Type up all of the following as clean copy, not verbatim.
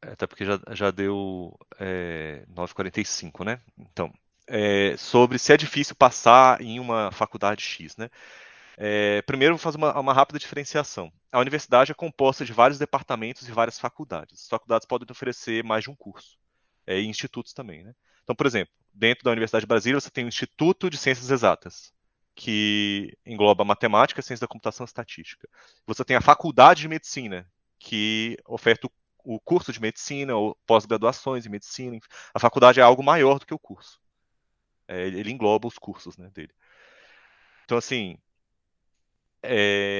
Até porque já deu 9h45, né? Então, sobre se é difícil passar em uma faculdade X, né? Primeiro, vou fazer uma rápida diferenciação. A universidade é composta de vários departamentos e várias faculdades. As faculdades podem oferecer mais de um curso, e institutos também, né? Então, por exemplo, dentro da Universidade de Brasília, você tem o Instituto de Ciências Exatas, que engloba matemática, ciência da computação e estatística. Você tem a Faculdade de Medicina, que oferta o curso de medicina ou pós-graduações em medicina. A faculdade é algo maior do que o curso. Ele engloba os cursos, né, dele. Então, assim,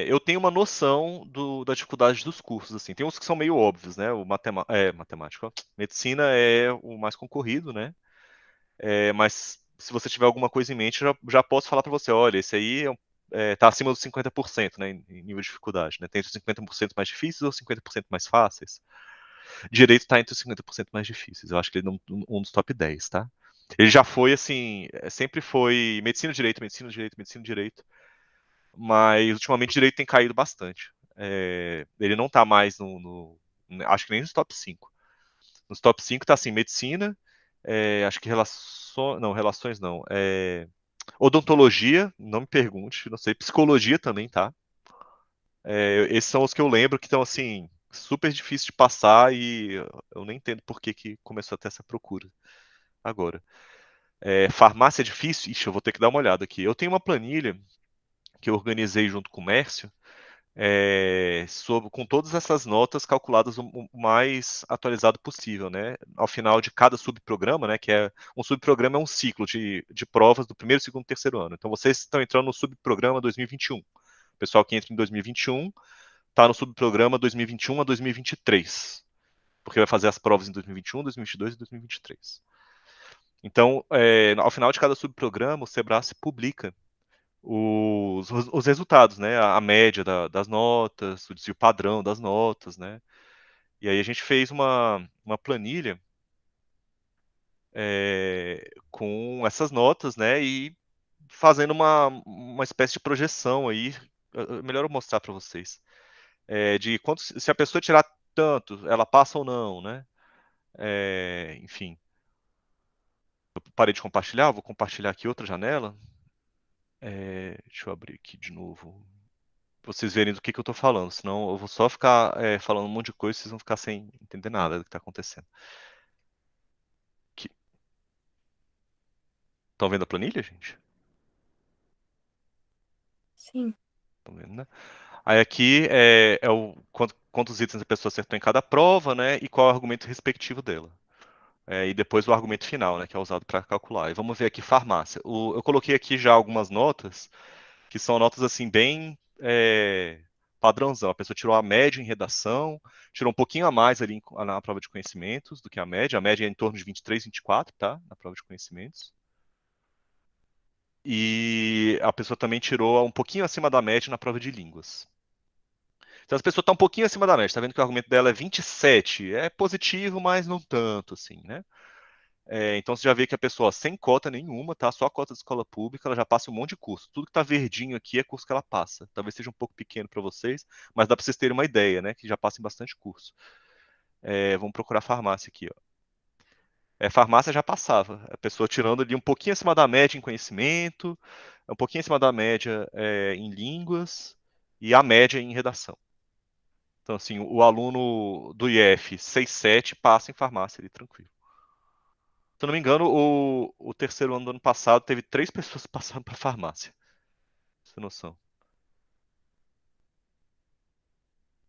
eu tenho uma noção da dificuldade dos cursos, assim. Tem uns que são meio óbvios, né? Matemática, ó. Medicina é o mais concorrido, né? Mas se você tiver alguma coisa em mente, já posso falar para você, olha, esse aí tá acima dos 50%, né, em nível de dificuldade, né? Tem entre os 50% mais difíceis ou os 50% mais fáceis. Direito tá entre os 50% mais difíceis. Eu acho que ele é um dos top 10, tá? Ele já foi, assim, sempre foi medicina, direito, medicina, direito, medicina, direito. Mas ultimamente direito tem caído bastante. Ele não tá mais acho que nem nos top 5. Nos top 5 tá assim, medicina, acho que relações não. Odontologia, não me pergunte, não sei. Psicologia também tá. Esses são os que eu lembro que estão assim, super difícil de passar e eu nem entendo por que começou a ter essa procura agora. Farmácia é difícil? Ixi, eu vou ter que dar uma olhada aqui. Eu tenho uma planilha que eu organizei junto com o Mércio, com todas essas notas calculadas o mais atualizado possível, né? Ao final de cada subprograma, né? Um subprograma é um ciclo de provas do primeiro, segundo e terceiro ano. Então vocês estão entrando no subprograma 2021. O pessoal que entra em 2021 está no subprograma 2021 a 2023, porque vai fazer as provas em 2021, 2022 e 2023. Então, ao final de cada subprograma, o Sebrae publica os resultados, né? A média das notas, o desvio padrão das notas, né? E aí a gente fez uma planilha com essas notas, né? E fazendo uma espécie de projeção aí. Melhor eu mostrar para vocês. De quanto, se a pessoa tirar tanto, ela passa ou não, né? Enfim. Eu parei de compartilhar, vou compartilhar aqui outra janela. Deixa eu abrir aqui de novo. Pra vocês verem do que eu tô falando, senão eu vou só ficar falando um monte de coisa e vocês vão ficar sem entender nada do que tá acontecendo. Estão vendo a planilha, gente? Sim. Estão vendo, né? Aí aqui é o quantos itens a pessoa acertou em cada prova, né? E qual é o argumento respectivo dela. E depois o argumento final, né? Que é usado para calcular. E vamos ver aqui farmácia. Eu coloquei aqui já algumas notas, que são notas assim bem padrãozão. A pessoa tirou a média em redação, tirou um pouquinho a mais ali na prova de conhecimentos do que a média. A média é em torno de 23, 24, tá? Na prova de conhecimentos. E a pessoa também tirou um pouquinho acima da média na prova de línguas. Então, a pessoa está um pouquinho acima da média. Está vendo que o argumento dela é 27. É positivo, mas não tanto, assim, né? Então, você já vê que a pessoa sem cota nenhuma, tá? Só a cota de escola pública, ela já passa um monte de curso. Tudo que está verdinho aqui é curso que ela passa. Talvez seja um pouco pequeno para vocês, mas dá para vocês terem uma ideia, né? Que já passa em bastante curso. Vamos procurar farmácia aqui, ó. Farmácia já passava. A pessoa tirando ali um pouquinho acima da média em conhecimento, um pouquinho acima da média em línguas e a média em redação. Então, assim, o aluno do IF 6,7 passa em farmácia ali, tranquilo. Se eu não me engano, o terceiro ano do ano passado teve 3 pessoas passando para farmácia. Sem noção.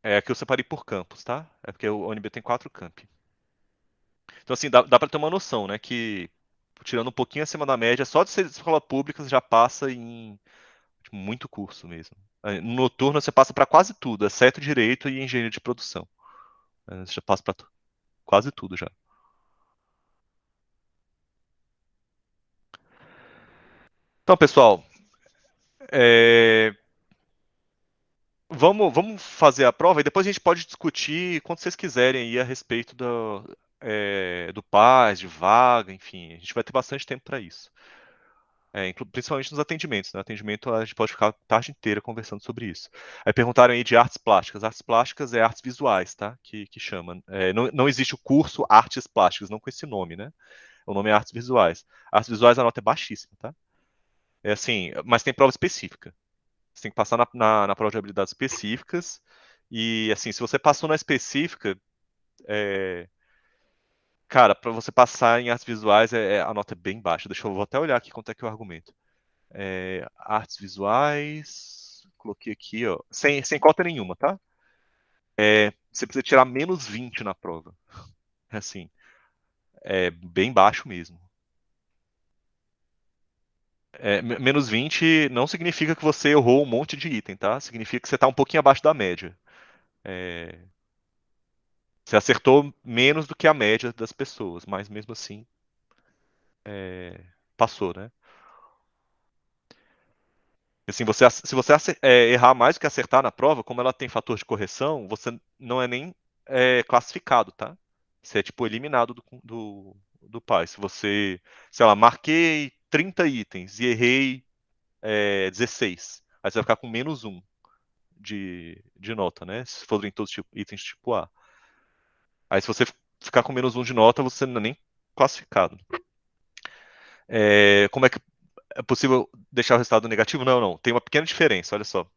Aqui eu separei por campus, tá? É porque o UNB tem 4 campi. Então, assim, dá para ter uma noção, né? Que tirando um pouquinho acima da média, só de ser escola pública você já passa em muito curso mesmo. No noturno você passa para quase tudo, exceto direito e engenharia de produção. Você já passa para quase tudo já. Então, pessoal, é, vamos fazer a prova e depois a gente pode discutir quando vocês quiserem aí a respeito do PAS, de vaga, enfim. A gente vai ter bastante tempo para isso. Principalmente nos atendimentos. No atendimento a gente pode ficar a tarde inteira conversando sobre isso. Aí perguntaram aí de artes plásticas. Artes plásticas é artes visuais, tá? Que chama. Não existe o curso artes plásticas, não com esse nome, né? O nome é artes visuais. Artes visuais a nota é baixíssima, tá? É assim, mas tem prova específica. Você tem que passar na prova de habilidades específicas. E assim, se você passou na específica, é, cara, para você passar em artes visuais a nota é bem baixa. Vou até olhar aqui quanto é que é o argumento. Artes visuais. Coloquei aqui, ó. Sem cota nenhuma, tá? Você precisa tirar menos 20 na prova. Assim, é bem baixo mesmo. Menos 20 não significa que você errou um monte de item, tá? Significa que você tá um pouquinho abaixo da média. É, Você acertou menos do que a média das pessoas, mas mesmo assim, passou, né? Assim, se você errar mais do que acertar na prova, como ela tem fator de correção, você não é nem classificado, tá? Você é tipo eliminado do pai. Se você, sei lá, marquei 30 itens e errei 16, aí você vai ficar com menos um de nota, né? Se forem todos itens tipo A. Aí se você ficar com menos um de nota, você não é nem classificado. Como é que é possível deixar o resultado negativo? Não, não. Tem uma pequena diferença, olha só.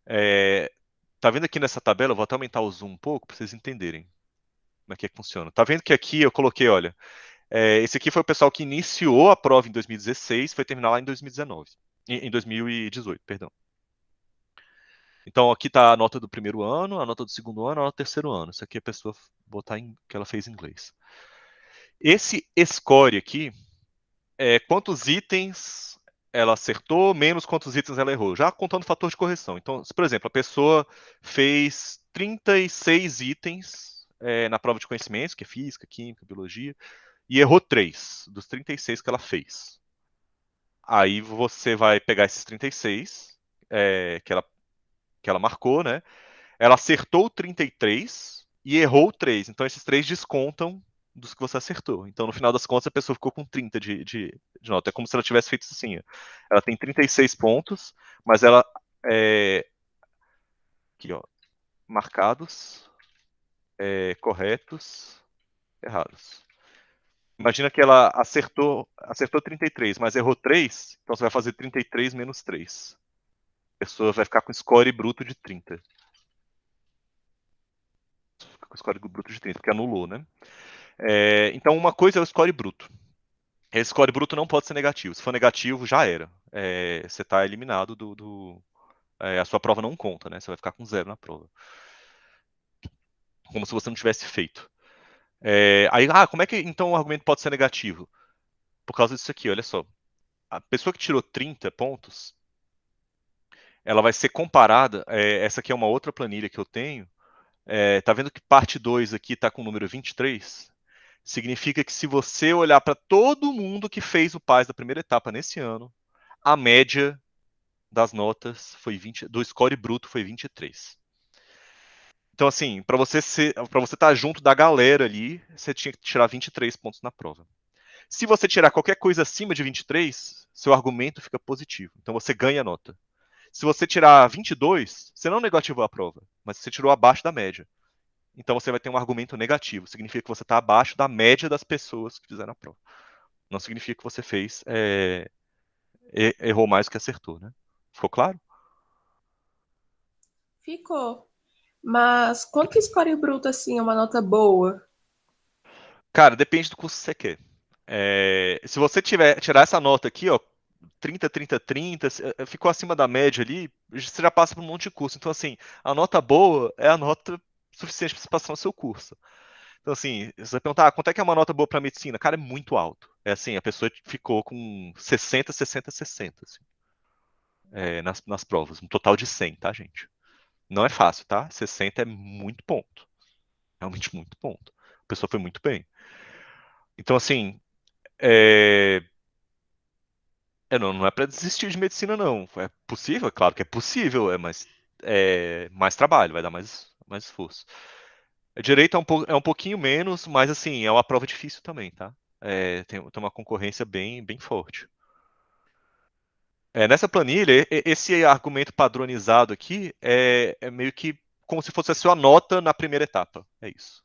É, Tá vendo aqui nessa tabela? Eu vou até aumentar o zoom um pouco para vocês entenderem como é que funciona. Tá vendo que aqui eu coloquei, olha, esse aqui foi o pessoal que iniciou a prova em 2016, foi terminar lá em 2019. Em 2018, perdão. Então aqui tá a nota do primeiro ano, a nota do segundo ano, a nota do terceiro ano. Isso aqui a pessoa botar em que ela fez em inglês. Esse score aqui quantos itens ela acertou, menos quantos itens ela errou, já contando o fator de correção. Então, se, por exemplo, a pessoa fez 36 itens na prova de conhecimentos, que é física, química, biologia, e errou 3 dos 36 que ela fez. Aí você vai pegar esses 36 que ela marcou, né? Ela acertou 33 e errou 3. Então esses 3 descontam dos que você acertou. Então no final das contas a pessoa ficou com 30 de nota. É como se ela tivesse feito assim. Ó. Ela tem 36 pontos, mas ela aqui, ó, marcados, corretos, errados. Imagina que ela acertou 33, mas errou 3, então você vai fazer 33 menos 3. A pessoa vai ficar com score bruto de 30. Fica com score bruto de 30, porque anulou, né? Então uma coisa é o score bruto. Esse score bruto não pode ser negativo. Se for negativo, já era. Você está eliminado a sua prova não conta, né? Você vai ficar com 0 na prova. Como se você não tivesse feito. Como é que então o argumento pode ser negativo? Por causa disso aqui, olha só. A pessoa que tirou 30 pontos, ela vai ser comparada. Essa aqui é uma outra planilha que eu tenho. Tá vendo que parte 2 aqui está com o número 23? Significa que se você olhar para todo mundo que fez o PAS da primeira etapa nesse ano, a média das notas foi 20, do score bruto foi 23. Então, assim, para você estar junto da galera ali, você tinha que tirar 23 pontos na prova. Se você tirar qualquer coisa acima de 23, seu argumento fica positivo. Então você ganha nota. Se você tirar 22, você não negativou a prova, mas você tirou abaixo da média. Então você vai ter um argumento negativo. Significa que você está abaixo da média das pessoas que fizeram a prova. Não significa que você errou mais do que acertou, né? Ficou claro? Ficou. Mas quanto score bruto, assim, é uma nota boa? Cara, depende do curso que você quer. Se você tirar essa nota aqui, ó, 30, 30, 30, ficou acima da média ali, você já passa por um monte de curso. Então, assim, a nota boa é a nota suficiente para você passar no seu curso. Então, assim, se você perguntar, quanto é que é uma nota boa para medicina? Cara, é muito alto. É assim, a pessoa ficou com 60, 60, 60, assim, nas provas. Um total de 100, tá, gente? Não é fácil, tá? 60 é muito ponto. Realmente muito ponto. A pessoa foi muito bem. Então, assim, é, não é para desistir de medicina, não. É possível? Claro que é possível, mas mais trabalho, vai dar mais esforço. Direito é um pouquinho menos, mas assim, é uma prova difícil também, tá? Tem uma concorrência bem, bem forte. Nessa planilha, esse argumento padronizado aqui é meio que como se fosse a sua nota na primeira etapa. É isso.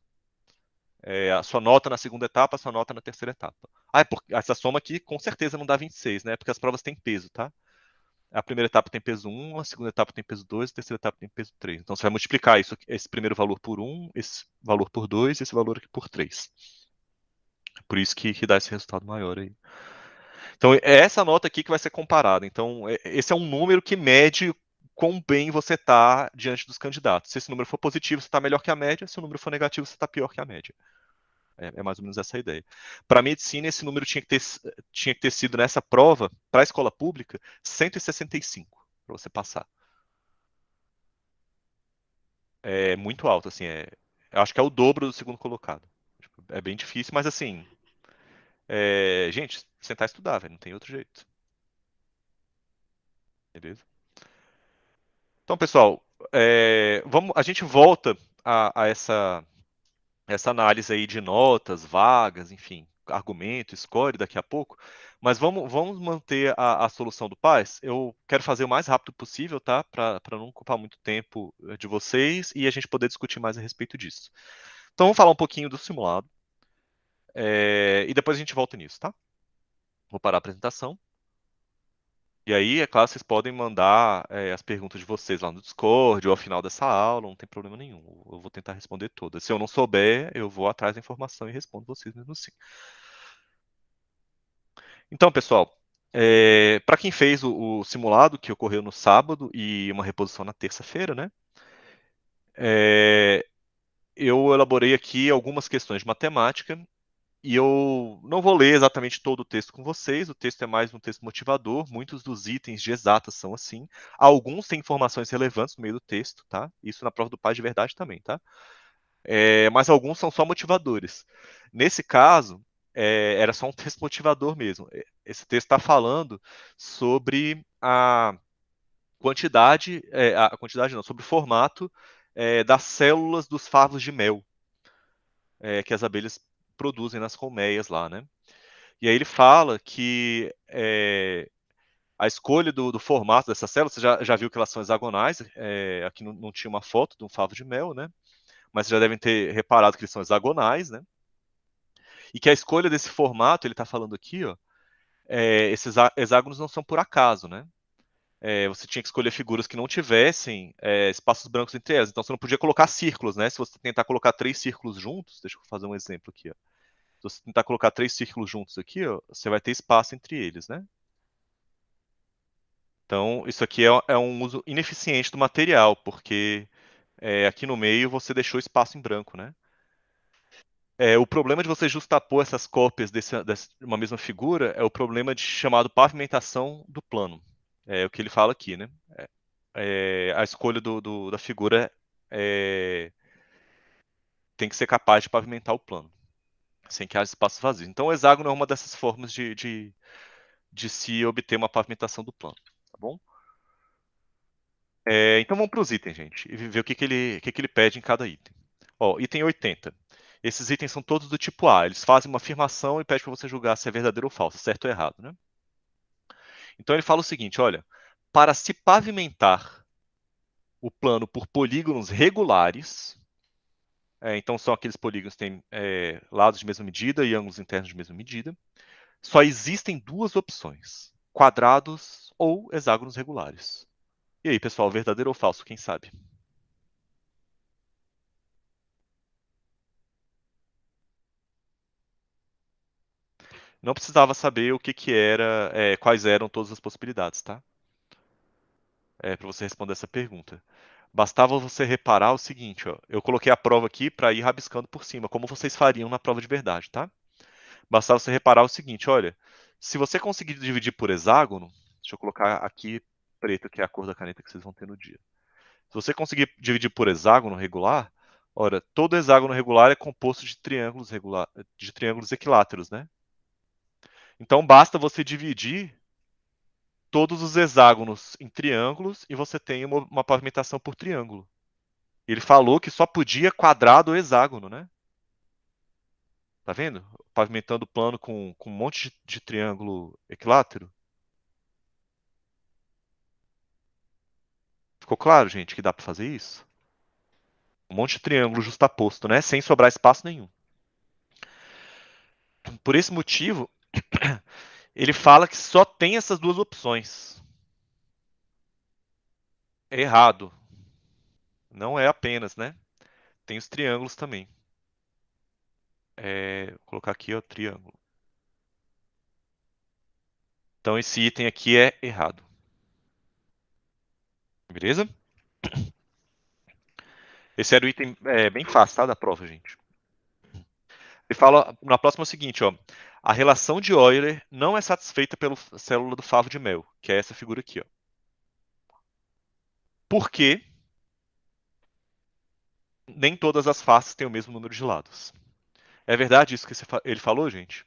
A sua nota na segunda etapa, a sua nota na terceira etapa. Essa soma aqui com certeza não dá 26, né? Porque as provas têm peso, tá? A primeira etapa tem peso 1, a segunda etapa tem peso 2, a terceira etapa tem peso 3. Então você vai multiplicar esse primeiro valor por 1, esse valor por 2 e esse valor aqui por 3. Por isso que dá esse resultado maior aí. Então é essa nota aqui que vai ser comparada. Então esse é um número que mede quão bem você está diante dos candidatos. Se esse número for positivo, você está melhor que a média. Se o número for negativo, você está pior que a média. É mais ou menos essa a ideia. Para medicina, esse número tinha que ter sido nessa prova, para a escola pública, 165 para você passar. É muito alto, assim. Eu acho que é o dobro do segundo colocado. Tipo, é bem difícil, mas assim. Gente, sentar e estudar, velho. Não tem outro jeito. Beleza? Então, pessoal, a gente volta a essa análise aí de notas, vagas, enfim, argumento, score daqui a pouco. Mas vamos manter a solução do PAS. Eu quero fazer o mais rápido possível, tá? Para não ocupar muito tempo de vocês e a gente poder discutir mais a respeito disso. Então vamos falar um pouquinho do simulado e depois a gente volta nisso, tá? Vou parar a apresentação. E aí, é claro, vocês podem mandar as perguntas de vocês lá no Discord ou ao final dessa aula, não tem problema nenhum. Eu vou tentar responder todas. Se eu não souber, eu vou atrás da informação e respondo vocês mesmo assim. Então, pessoal, para quem fez o simulado que ocorreu no sábado e uma reposição na terça-feira, né? Eu elaborei aqui algumas questões de matemática e eu não vou ler exatamente todo o texto com vocês, o texto é mais um texto motivador, muitos dos itens de exatas são assim. Alguns têm informações relevantes no meio do texto, tá? Isso na prova do PAS de verdade também, tá? Mas alguns são só motivadores. Nesse caso, era só um texto motivador mesmo. Esse texto está falando sobre a quantidade não, sobre o formato das células dos favos de mel que as abelhas produzem nas colmeias lá, né? E aí ele fala que a escolha do formato dessas células, você já viu que elas são hexagonais, aqui não tinha uma foto de um favo de mel, né? Mas vocês já devem ter reparado que eles são hexagonais, né? E que a escolha desse formato, ele está falando aqui, ó, esses hexágonos não são por acaso, né? Você tinha que escolher figuras que não tivessem espaços brancos entre elas. Então você não podia colocar círculos, né? Se você tentar colocar 3 círculos juntos, deixa eu fazer um exemplo aqui, ó. Se você tentar colocar 3 círculos juntos aqui, ó, você vai ter espaço entre eles, né? Então, isso aqui é um uso ineficiente do material, porque aqui no meio você deixou espaço em branco, né? O problema de você justapor essas cópias de uma mesma figura é o problema chamado pavimentação do plano. É o que ele fala aqui, né? A escolha da figura tem que ser capaz de pavimentar o plano, sem que haja espaços vazios. Então, o hexágono é uma dessas formas de se obter uma pavimentação do plano, tá bom? Então vamos para os itens, gente, e ver o que ele pede em cada item. Ó, item 80. Esses itens são todos do tipo A. Eles fazem uma afirmação e pedem para você julgar se é verdadeiro ou falso, certo ou errado, né? Então ele fala o seguinte, olha, para se pavimentar o plano por polígonos regulares, então são aqueles polígonos que têm lados de mesma medida e ângulos internos de mesma medida, só existem duas opções, quadrados ou hexágonos regulares. E aí, pessoal, verdadeiro ou falso, quem sabe? Não precisava saber o que era, quais eram todas as possibilidades, tá? Para você responder essa pergunta. Bastava você reparar o seguinte, ó, eu coloquei a prova aqui para ir rabiscando por cima, como vocês fariam na prova de verdade, tá? Bastava você reparar o seguinte, olha, se você conseguir dividir por hexágono, deixa eu colocar aqui preto, que é a cor da caneta que vocês vão ter no dia. Se você conseguir dividir por hexágono regular, ora, todo hexágono regular é composto de triângulos equiláteros, né? Então basta você dividir todos os hexágonos em triângulos e você tem uma pavimentação por triângulo. Ele falou que só podia quadrado ou hexágono, né? Tá vendo? Pavimentando o plano com um monte de triângulo equilátero. Ficou claro, gente, que dá para fazer isso? Um monte de triângulo justaposto, né? Sem sobrar espaço nenhum. Por esse motivo, ele fala que só tem essas duas opções. É errado. Não é apenas, né? Tem os triângulos também. Vou colocar aqui, ó, triângulo. Então esse item aqui é errado. Beleza? Esse era o item bem fácil, tá? Da prova, gente. Ele fala na próxima o seguinte, ó. A relação de Euler não é satisfeita pela célula do favo de mel, que é essa figura aqui, ó. Por quê? Nem todas as faces têm o mesmo número de lados. É verdade isso que ele falou, gente?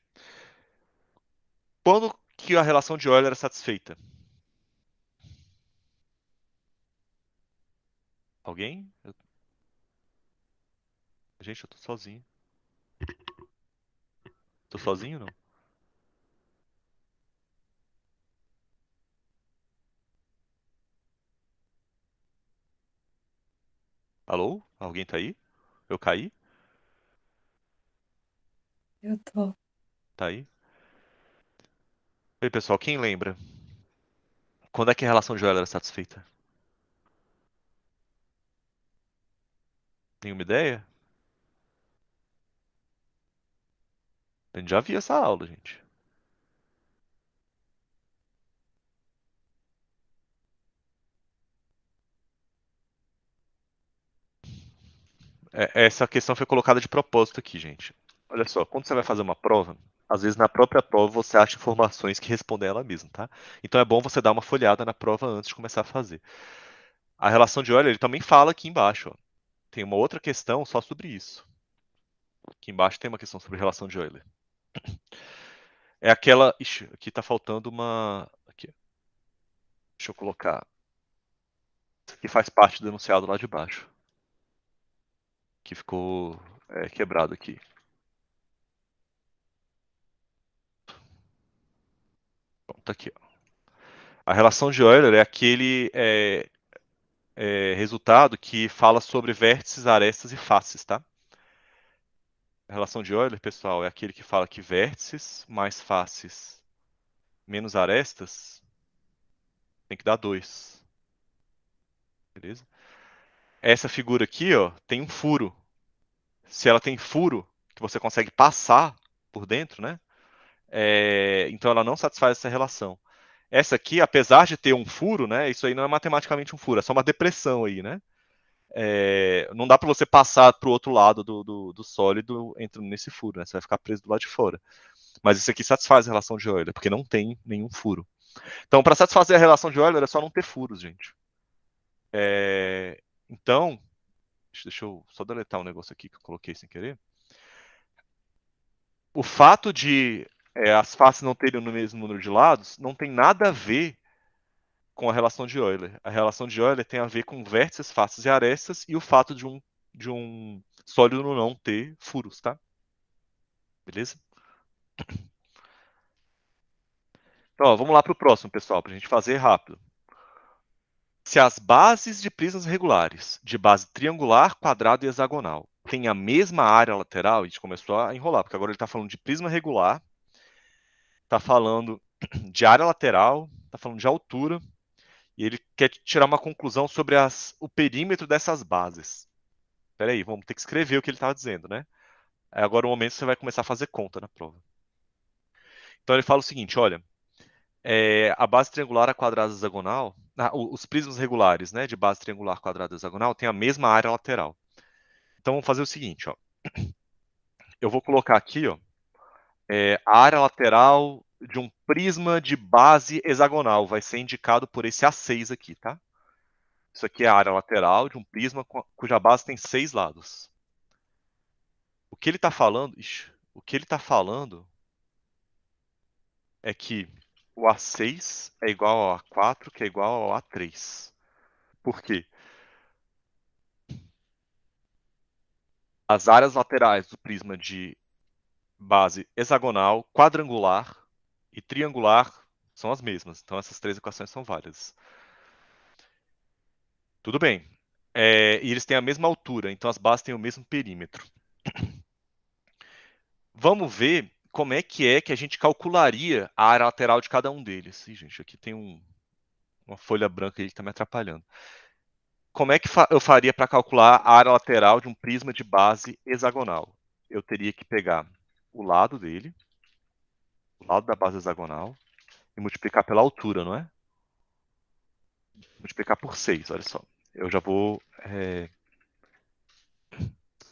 Quando que a relação de Euler é satisfeita? Alguém? Gente, eu tô sozinho. Tô sozinho, não? Alô? Alguém tá aí? Eu caí? Eu tô. Tá aí? E aí, pessoal, quem lembra? Quando é que a relação de Euler é satisfeita? Nenhuma ideia? A gente já viu essa aula, gente. Essa questão foi colocada de propósito aqui, gente. Olha só, quando você vai fazer uma prova, às vezes na própria prova você acha informações que respondem ela mesma, tá? Então é bom você dar uma folhada na prova antes de começar a fazer. A relação de Euler, ele também fala aqui embaixo, ó. Tem uma outra questão só sobre isso. Aqui embaixo tem uma questão sobre relação de Euler. É aquela. Ixi, aqui tá faltando uma. Aqui, deixa eu colocar. Isso aqui faz parte do enunciado lá de baixo. Que ficou quebrado aqui. Bom, tá aqui, ó. A relação de Euler é aquele resultado que fala sobre vértices, arestas e faces, tá? A relação de Euler, pessoal, é aquele que fala que vértices mais faces menos arestas tem que dar 2. Beleza? Essa figura aqui, ó, tem um furo. Se ela tem furo, que você consegue passar por dentro, né? Então ela não satisfaz essa relação. Essa aqui, apesar de ter um furo, né? Isso aí não é matematicamente um furo, é só uma depressão aí, né? Não dá para você passar para o outro lado do sólido entrando nesse furo, né? Você vai ficar preso do lado de fora. Mas isso aqui satisfaz a relação de Euler, porque não tem nenhum furo. Então, para satisfazer a relação de Euler, é só não ter furos, gente. Então, deixa eu só deletar um negócio aqui que eu coloquei sem querer. O fato de as faces não terem o mesmo número de lados não tem nada a ver com a relação de Euler. A relação de Euler tem a ver com vértices, faces e arestas e o fato de um sólido não ter furos, tá? Beleza? Então, ó, vamos lá para o próximo, pessoal, para a gente fazer rápido. Se as bases de prismas regulares, de base triangular, quadrado e hexagonal, têm a mesma área lateral, a gente começou a enrolar, porque agora ele está falando de prisma regular, está falando de área lateral, está falando de altura, e ele quer tirar uma conclusão sobre o perímetro dessas bases. Espera aí, vamos ter que escrever o que ele estava dizendo, né? Agora é o momento que você vai começar a fazer conta na prova. Então ele fala o seguinte, olha, a base triangular, a quadrada e hexagonal, os prismas regulares, né, de base triangular, quadrada e hexagonal, têm a mesma área lateral. Então vamos fazer o seguinte, ó. Eu vou colocar aqui, ó, a área lateral de um prisma de base hexagonal vai ser indicado por esse A6 aqui, tá? Isso aqui é a área lateral de um prisma cuja base tem 6 lados. O que ele está falando, o que ele está falando é que o A6 é igual ao A4, que é igual ao A3. Por quê? As áreas laterais do prisma de base hexagonal, quadrangular e triangular são as mesmas. Então essas três equações são válidas. Tudo bem. E eles têm a mesma altura, então as bases têm o mesmo perímetro. Vamos ver como é que a gente calcularia a área lateral de cada um deles. Ih, gente, aqui tem uma folha branca aí que está me atrapalhando. Como é que eu faria para calcular a área lateral de um prisma de base hexagonal? Eu teria que pegar o lado dele, o lado da base hexagonal, e multiplicar pela altura, não é? Multiplicar por 6, olha só. Eu já vou fazer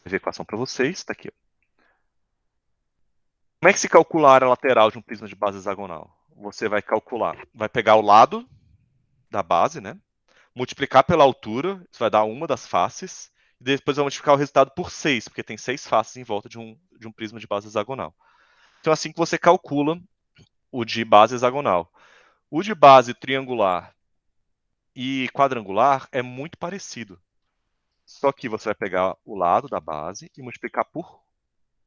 a equação para vocês, está aqui. Como é que se calcula a área lateral de um prisma de base hexagonal? Você vai calcular, vai pegar o lado da base, né? Multiplicar pela altura, isso vai dar uma das faces, e depois vai multiplicar o resultado por 6, porque tem 6 faces em volta de um prisma de base hexagonal. Então é assim que você calcula o de base hexagonal. O de base triangular e quadrangular é muito parecido. Só que você vai pegar o lado da base e multiplicar por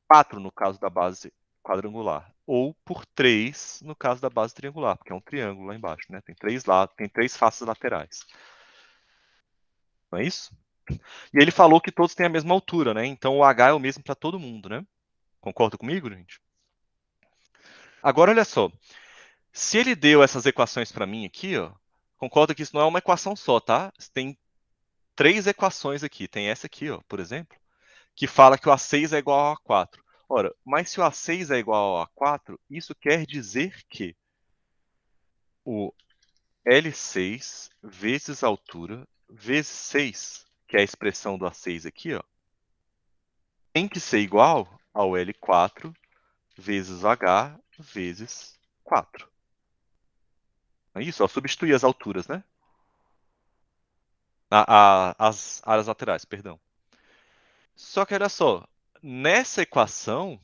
4 no caso da base quadrangular, ou por 3 no caso da base triangular, porque é um triângulo lá embaixo, né? Tem 3 lados, tem 3 faces laterais. Não é isso? E ele falou que todos têm a mesma altura, né? Então o H é o mesmo para todo mundo, né? Concorda comigo, gente? Agora olha só, se ele deu essas equações para mim aqui, ó, concorda que isso não é uma equação só, tá? Tem 3 equações aqui. Tem essa aqui, ó, por exemplo, que fala que o A6 é igual ao A4. Ora, mas se o A6 é igual ao A4, isso quer dizer que o L6 vezes a altura vezes 6, que é a expressão do A6 aqui, ó, tem que ser igual ao L4 vezes H vezes 4. É isso? Ó, substituir as alturas, né? As áreas laterais, perdão. Só que olha só, nessa equação,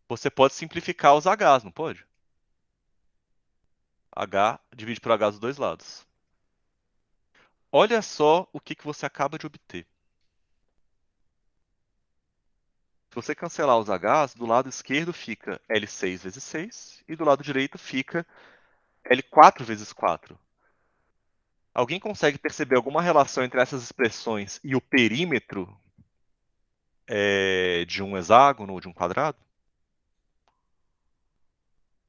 você pode simplificar os H's, não pode? H divide por H dos dois lados. Olha só o que você acaba de obter. Se você cancelar os H's, do lado esquerdo fica L6 vezes 6 e do lado direito fica L4 vezes 4. Alguém consegue perceber alguma relação entre essas expressões e o perímetro de um hexágono ou de um quadrado?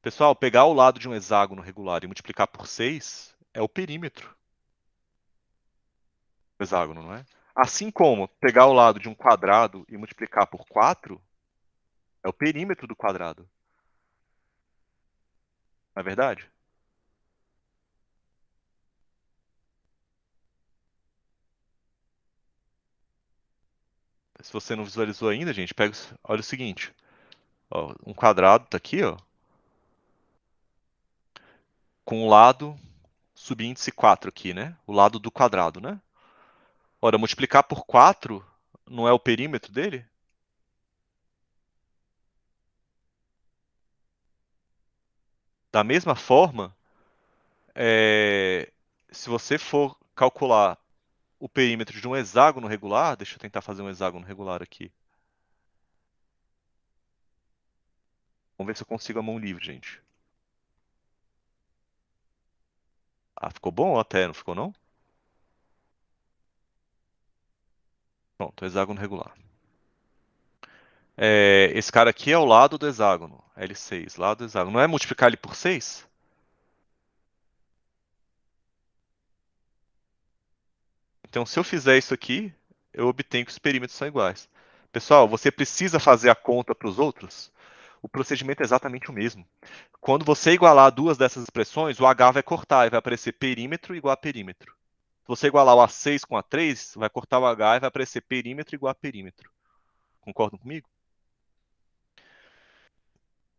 Pessoal, pegar o lado de um hexágono regular e multiplicar por 6 é o perímetro do hexágono, não é? Assim como pegar o lado de um quadrado e multiplicar por 4 é o perímetro do quadrado. Não é verdade? Se você não visualizou ainda, gente, olha o seguinte. Ó, um quadrado tá aqui, ó, com o lado subíndice 4 aqui, né? O lado do quadrado, né? Ora, multiplicar por 4 não é o perímetro dele? Da mesma forma, se você for calcular o perímetro de um hexágono regular, deixa eu tentar fazer um hexágono regular aqui. Vamos ver se eu consigo a mão livre, gente. Ah, ficou bom até, não ficou não? Pronto, hexágono regular. Esse cara aqui é o lado do hexágono, L6, lado do hexágono. Não é multiplicar ele por 6? Então, se eu fizer isso aqui, eu obtenho que os perímetros são iguais. Pessoal, você precisa fazer a conta para os outros? O procedimento é exatamente o mesmo. Quando você igualar duas dessas expressões, o H vai cortar e vai aparecer perímetro igual a perímetro. Se você igualar o A6 com A3, vai cortar o H e vai aparecer perímetro igual a perímetro. Concordam comigo?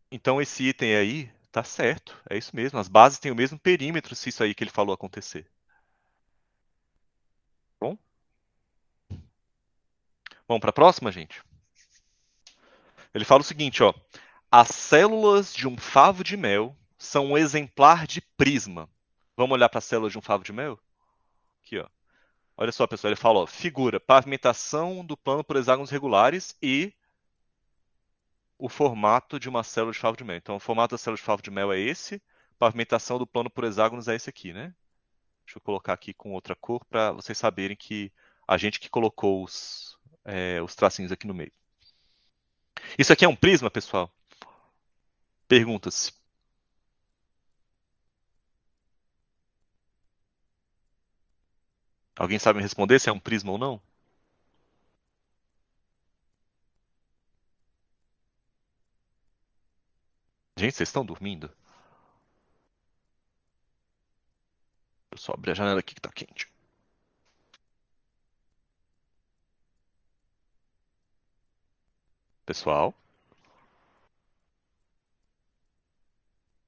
Então esse item aí tá certo. É isso mesmo. As bases têm o mesmo perímetro se isso aí que ele falou acontecer. Bom, vamos para a próxima, gente? Ele fala o seguinte, ó. As células de um favo de mel são um exemplar de prisma. Vamos olhar para as células de um favo de mel? Aqui, ó. Olha só, pessoal, ele fala, ó, figura pavimentação do plano por hexágonos regulares e o formato de uma célula de favo de mel. Então, o formato da célula de favo de mel é esse, pavimentação do plano por hexágonos é esse aqui, né? Deixa eu colocar aqui com outra cor para vocês saberem que a gente que colocou os tracinhos aqui no meio. Isso aqui é um prisma, pessoal? Pergunta-se. Alguém sabe me responder se é um prisma ou não? Gente, vocês estão dormindo? Eu só abrir a janela aqui que tá quente. Pessoal,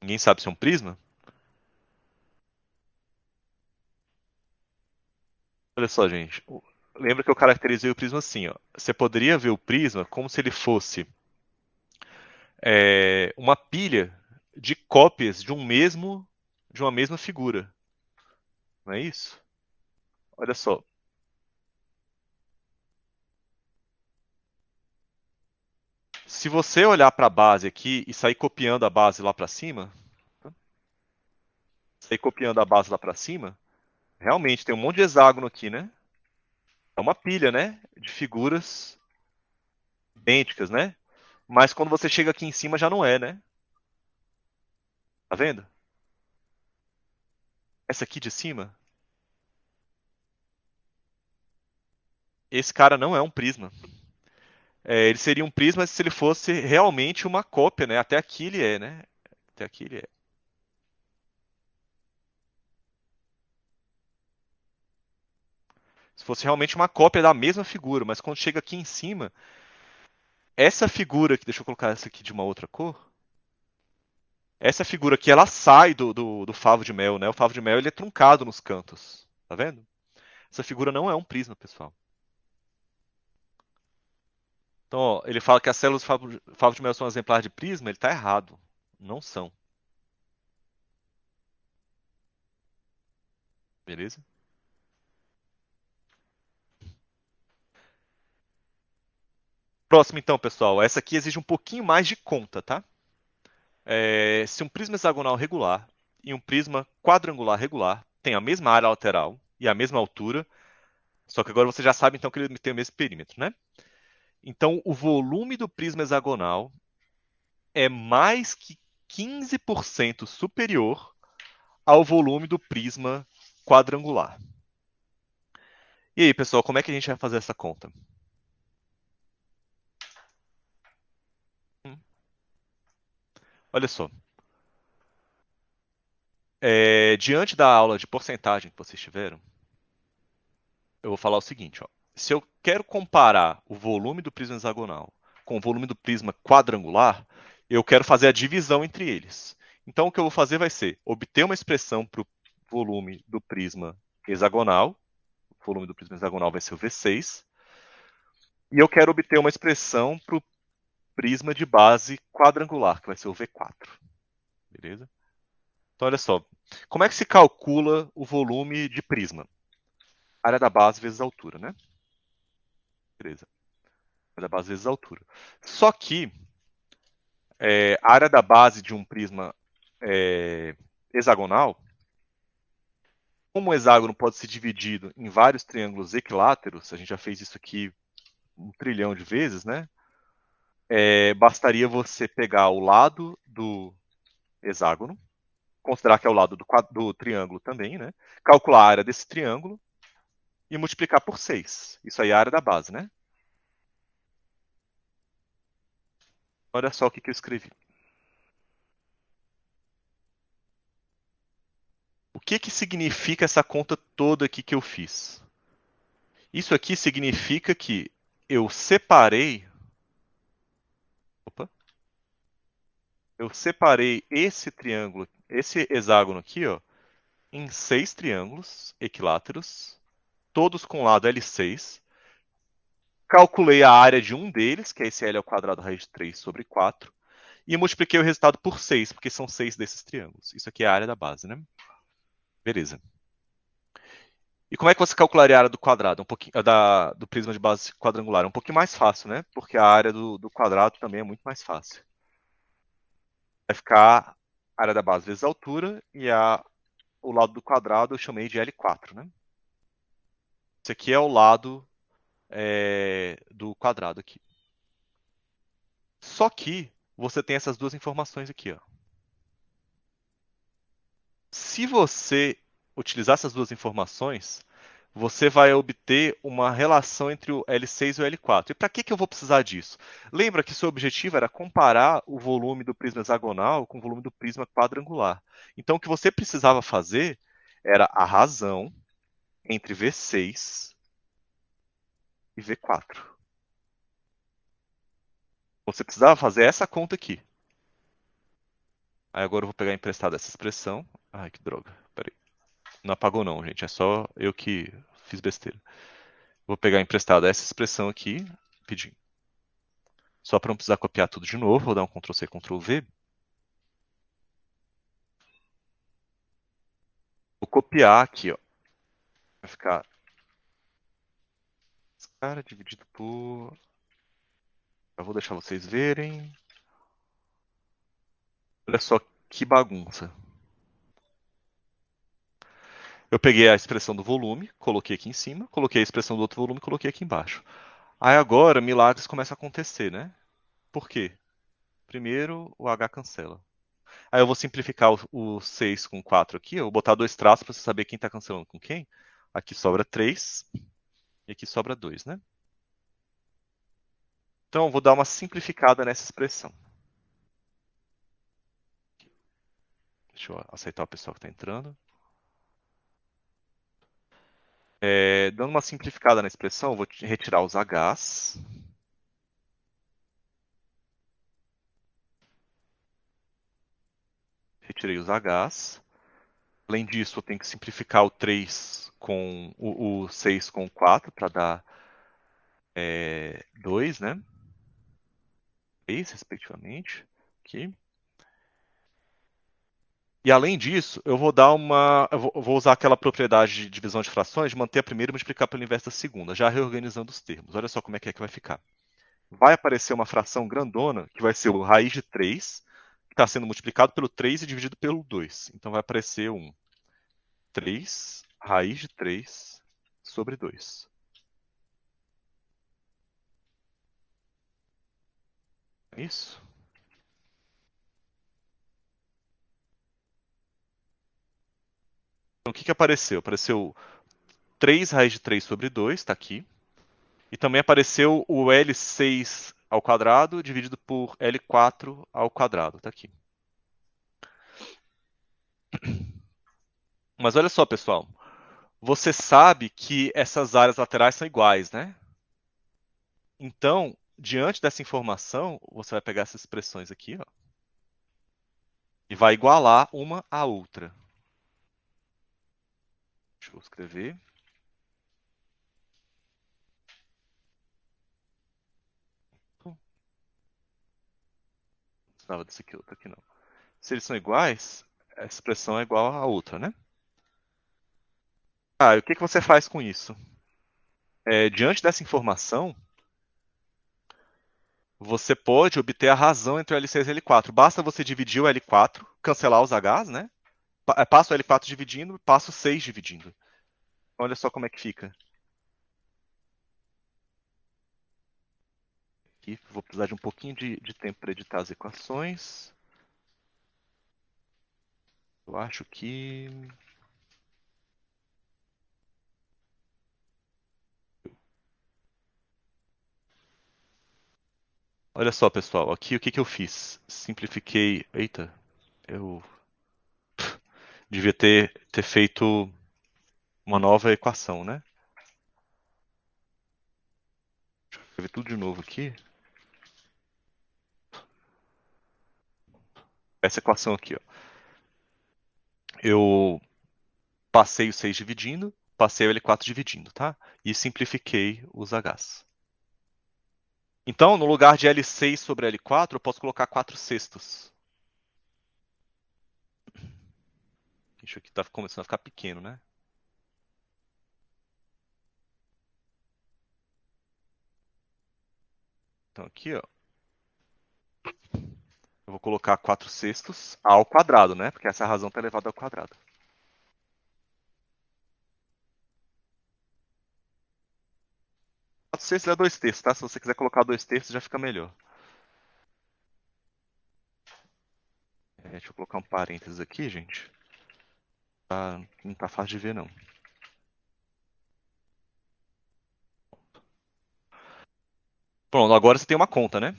ninguém sabe se é um prisma? Olha só, gente. Lembra que eu caracterizei o prisma assim, ó. Você poderia ver o prisma como se ele fosse uma pilha de cópias de uma mesma figura. Não é isso? Olha só. Se você olhar para a base aqui e sair copiando a base lá para cima, realmente tem um monte de hexágono aqui, né? É uma pilha, né? De figuras idênticas, né? Mas quando você chega aqui em cima já não é, né? Tá vendo? Essa aqui de cima, esse cara não é um prisma. Ele seria um prisma se ele fosse realmente uma cópia, né? Até aqui ele é, né? Até aqui ele é. Se fosse realmente uma cópia da mesma figura, mas quando chega aqui em cima, essa figura aqui, deixa eu colocar essa aqui de uma outra cor. Essa figura aqui, ela sai do favo de mel, né? O favo de mel ele é truncado nos cantos, tá vendo? Essa figura não é um prisma, pessoal. Então, ó, ele fala que as células do favo de mel são um exemplar de prisma, ele está errado. Não são. Beleza? Próximo então, pessoal. Essa aqui exige um pouquinho mais de conta, tá? Se um prisma hexagonal regular e um prisma quadrangular regular têm a mesma área lateral e a mesma altura, só que agora você já sabe então que ele tem o mesmo perímetro, né? Então, o volume do prisma hexagonal é mais que 15% superior ao volume do prisma quadrangular. E aí, pessoal, como é que a gente vai fazer essa conta? Olha só. Diante da aula de porcentagem que vocês tiveram, eu vou falar o seguinte, ó. Se eu quero comparar o volume do prisma hexagonal com o volume do prisma quadrangular, eu quero fazer a divisão entre eles. Então, o que eu vou fazer vai ser obter uma expressão para o volume do prisma hexagonal. O volume do prisma hexagonal vai ser o V6. E eu quero obter uma expressão para o prisma de base quadrangular, que vai ser o V4. Beleza? Então, olha só. Como é que se calcula o volume de prisma? Área da base vezes a altura, né? Beleza. Área da base vezes a altura. Só que a área da base de um prisma hexagonal, como o hexágono pode ser dividido em vários triângulos equiláteros, a gente já fez isso aqui 1 trilhão de vezes, né? Bastaria você pegar o lado do hexágono, considerar que é o lado do triângulo também, né? Calcular a área desse triângulo e multiplicar por 6. Isso aí é a área da base, né? Olha só o que eu escrevi. O que significa essa conta toda aqui que eu fiz? Isso aqui significa que eu separei. Opa! Eu separei esse triângulo, esse hexágono aqui, ó, em 6 triângulos equiláteros, todos com lado L6. Calculei a área de um deles, que é esse L ao quadrado raiz de 3 sobre 4, e multipliquei o resultado por 6, porque são 6 desses triângulos. Isso aqui é a área da base, né? Beleza. E como é que você calcularia a área do quadrado, do prisma de base quadrangular? É um pouquinho mais fácil, né? Porque a área do quadrado também é muito mais fácil. Vai ficar a área da base vezes a altura e o lado do quadrado eu chamei de L4, né? Esse aqui é o lado do quadrado aqui. Só que você tem essas duas informações aqui, ó. Se você utilizar essas duas informações, você vai obter uma relação entre o L6 e o L4. E para que eu vou precisar disso? Lembra que seu objetivo era comparar o volume do prisma hexagonal com o volume do prisma quadrangular. Então, o que você precisava fazer era a razão entre V6 e V4. Você precisava fazer essa conta aqui. Aí agora eu vou pegar emprestado essa expressão. Ai, que droga. Peraí. Não apagou não, gente. É só eu que fiz besteira. Vou pegar emprestado essa expressão aqui, pedindo. Só para não precisar copiar tudo de novo, vou dar um Ctrl+C, Ctrl+V. Vou copiar aqui, ó. Vai ficar cara dividido por... Eu vou deixar vocês verem. Olha só que bagunça. Eu peguei a expressão do volume, coloquei aqui em cima, coloquei a expressão do outro volume, coloquei aqui embaixo. Aí agora, milagres começam a acontecer, né? Por quê? Primeiro, o H cancela. Aí eu vou simplificar o 6 com 4 aqui, eu vou botar dois traços para você saber quem está cancelando com quem. Aqui sobra 3 e aqui sobra 2, né? Então, eu vou dar uma simplificada nessa expressão. Deixa eu aceitar o pessoal que está entrando. Dando uma simplificada na expressão, eu vou retirar os Hs. Retirei os Hs. Além disso, eu tenho que simplificar o 3 com o 6 com o 4 para dar 2, né? 3, respectivamente. Aqui. E além disso, eu vou dar uma. Eu vou usar aquela propriedade de divisão de frações de manter a primeira e multiplicar pelo inverso da segunda, já reorganizando os termos. Olha só como é que vai ficar. Vai aparecer uma fração grandona, que vai ser o raiz de 3, que está sendo multiplicado pelo 3 e dividido pelo 2. Então vai aparecer um 3 raiz de 3 sobre 2. É isso? Então o que apareceu? Apareceu 3 raiz de 3 sobre 2, está aqui. E também apareceu o L6 ao quadrado dividido por L4 ao quadrado, está aqui. Mas olha só, pessoal. Você sabe que essas áreas laterais são iguais, né? Então, diante dessa informação, você vai pegar essas expressões aqui, ó, e vai igualar uma à outra. Deixa eu escrever. Não precisava desse aqui, outro aqui não. Se eles são iguais, essa expressão é igual à outra, né? Ah, e o que você faz com isso? Diante dessa informação, você pode obter a razão entre o L6 e o L4. Basta você dividir o L4, cancelar os Hs, né? Passa o L4 dividindo, passa o 6 dividindo. Olha só como é que fica. Aqui, vou precisar de um pouquinho de tempo para editar as equações. Eu acho que... Olha só, pessoal. Aqui o que eu fiz? Simplifiquei... Eita, eu devia ter feito uma nova equação, né? Deixa eu escrever tudo de novo aqui. Essa equação aqui, ó. Eu passei o 6 dividindo, passei o L4 dividindo, tá? E simplifiquei os Hs. Então, no lugar de L6 sobre L4, eu posso colocar 4 sextos. Isso aqui está começando a ficar pequeno, né? Então aqui, ó, eu vou colocar 4 sextos ao quadrado, né? Porque essa razão está elevada ao quadrado. 4/6 é 2/3, tá? Se você quiser colocar 2/3 já fica melhor. Deixa eu colocar um parênteses aqui, gente. Não tá fácil de ver, não. Pronto, agora você tem uma conta, né?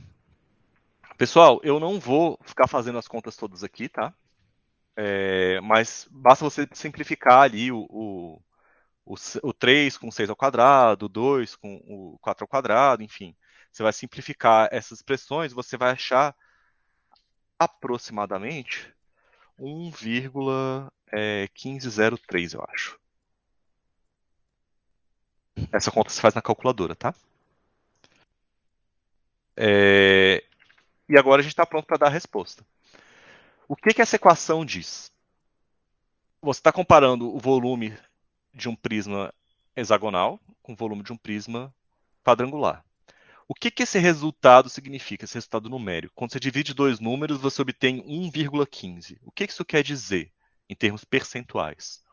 Pessoal, eu não vou ficar fazendo as contas todas aqui, tá? Mas basta você simplificar ali o 3 com 6 ao quadrado, o 2 com o 4 ao quadrado, enfim. Você vai simplificar essas expressões, você vai achar aproximadamente 1,1503, eu acho. Essa conta se faz na calculadora, tá? E agora a gente está pronto para dar a resposta. O que essa equação diz? Você está comparando o volume de um prisma hexagonal com o volume de um prisma quadrangular. O que esse resultado significa, esse resultado numérico? Quando você divide dois números, você obtém 1,15. O que isso quer dizer em termos percentuais?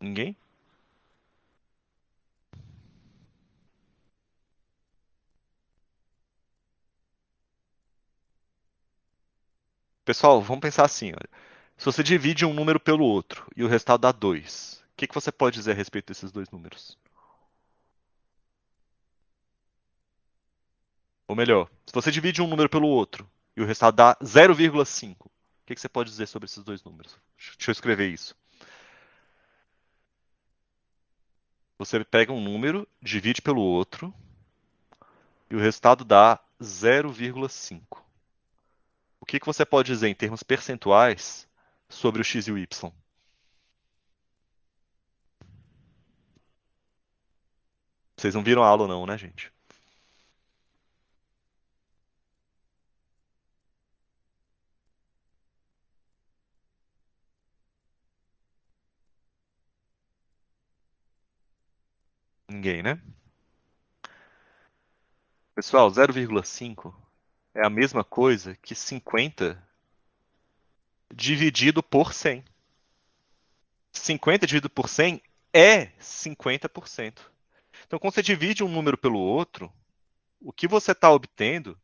Ninguém? Pessoal, vamos pensar assim. Olha. Se você divide um número pelo outro e o resultado dá 2, o que você pode dizer a respeito desses dois números? Ou melhor, se você divide um número pelo outro e o resultado dá 0,5, o que você pode dizer sobre esses dois números? Deixa eu escrever isso. Você pega um número, divide pelo outro e o resultado dá 0,5. O que você pode dizer em termos percentuais sobre o x e o y? Vocês não viram a aula não, né, gente? Ninguém, né? Pessoal, 0,5 é a mesma coisa que 50 dividido por 100. 50 dividido por 100 é 50%. Então, quando você divide um número pelo outro, o que você está obtendo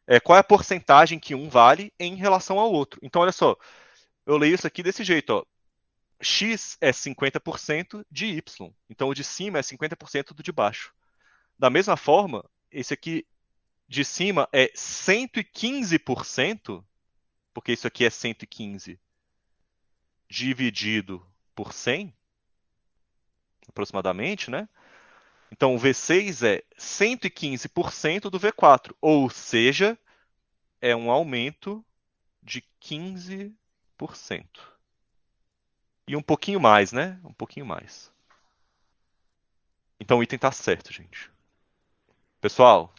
é qual é a porcentagem que um vale em relação ao outro. Então, olha só, eu leio isso aqui desse jeito, ó. X é 50% de Y. Então, o de cima é 50% do de baixo. Da mesma forma, esse aqui de cima é 115%, porque isso aqui é 115 dividido por 100, aproximadamente, né? Então, o V6 é 115% do V4, ou seja, é um aumento de 15%. E um pouquinho mais, né? Um pouquinho mais. Então, o item está certo, gente. Pessoal,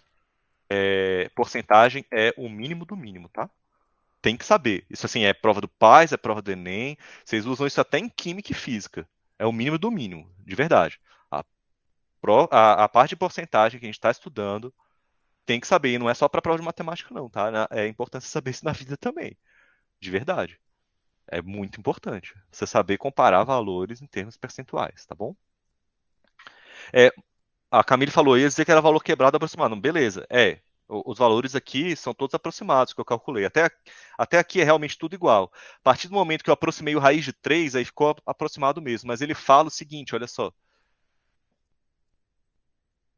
porcentagem é o mínimo do mínimo, tá? Tem que saber. Isso assim é prova do PAS, é prova do Enem. Vocês usam isso até em química e física. É o mínimo do mínimo, de verdade. A parte de porcentagem que a gente está estudando tem que saber. E não é só para prova de matemática, não, tá? É importante saber isso na vida também. De verdade. É muito importante. Você saber comparar valores em termos percentuais, tá bom? A Camille falou, ia dizer que era valor quebrado aproximado. Não, beleza, os valores aqui são todos aproximados que eu calculei. Até aqui é realmente tudo igual. A partir do momento que eu aproximei o raiz de 3, aí ficou aproximado mesmo. Mas ele fala o seguinte, olha só.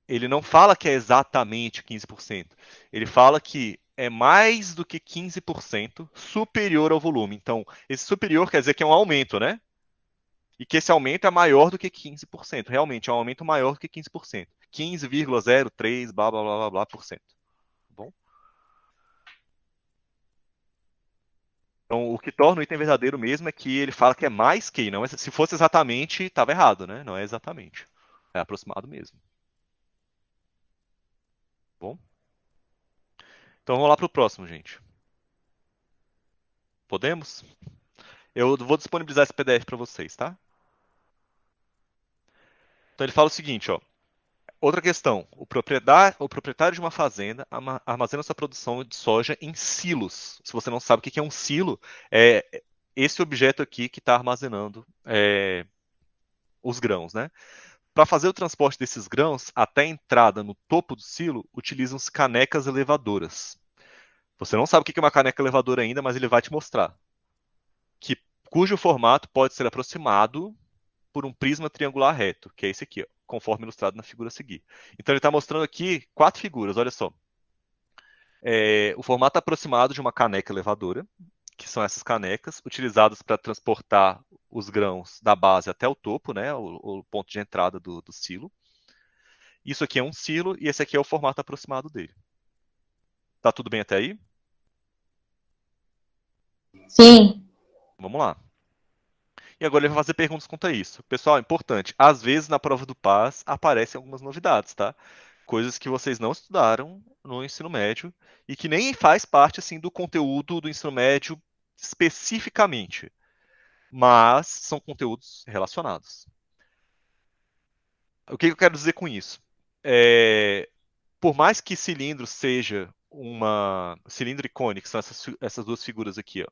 Ele não fala que é exatamente 15%. Ele fala que é mais do que 15% superior ao volume. Então, esse superior quer dizer que é um aumento, né? E que esse aumento é maior do que 15%. Realmente, é um aumento maior do que 15%. 15,03, blá, blá, blá, blá, blá, por cento. Tá bom? Então, o que torna o item verdadeiro mesmo é que ele fala que é mais que, não é, se fosse exatamente, estava errado, né? Não é exatamente. É aproximado mesmo. Tá bom? Então, vamos lá para o próximo, gente. Podemos? Eu vou disponibilizar esse PDF para vocês, tá? Então, ele fala o seguinte, ó. Outra questão, o proprietário de uma fazenda armazena sua produção de soja em silos. Se você não sabe o que é um silo, é esse objeto aqui que está armazenando os grãos, né? Para fazer o transporte desses grãos até a entrada no topo do silo, utilizam-se canecas elevadoras. Você não sabe o que é uma caneca elevadora ainda, mas ele vai te mostrar. Cujo formato pode ser aproximado por um prisma triangular reto, que é esse aqui, ó, conforme ilustrado na figura a seguir. Então ele está mostrando aqui 4 figuras, olha só. O formato aproximado de uma caneca elevadora, que são essas canecas, utilizadas para transportar os grãos da base até o topo, né, o ponto de entrada do silo. Isso aqui é um silo e esse aqui é o formato aproximado dele. Tá tudo bem até aí? Sim. Vamos lá. E agora ele vai fazer perguntas quanto a isso. Pessoal, importante, às vezes na prova do PAS aparecem algumas novidades, tá? Coisas que vocês não estudaram no ensino médio e que nem faz parte assim do conteúdo do ensino médio especificamente, mas são conteúdos relacionados. O que eu quero dizer com isso? Por mais que cilindro seja uma cilindro e cone, que são essas duas figuras aqui, ó,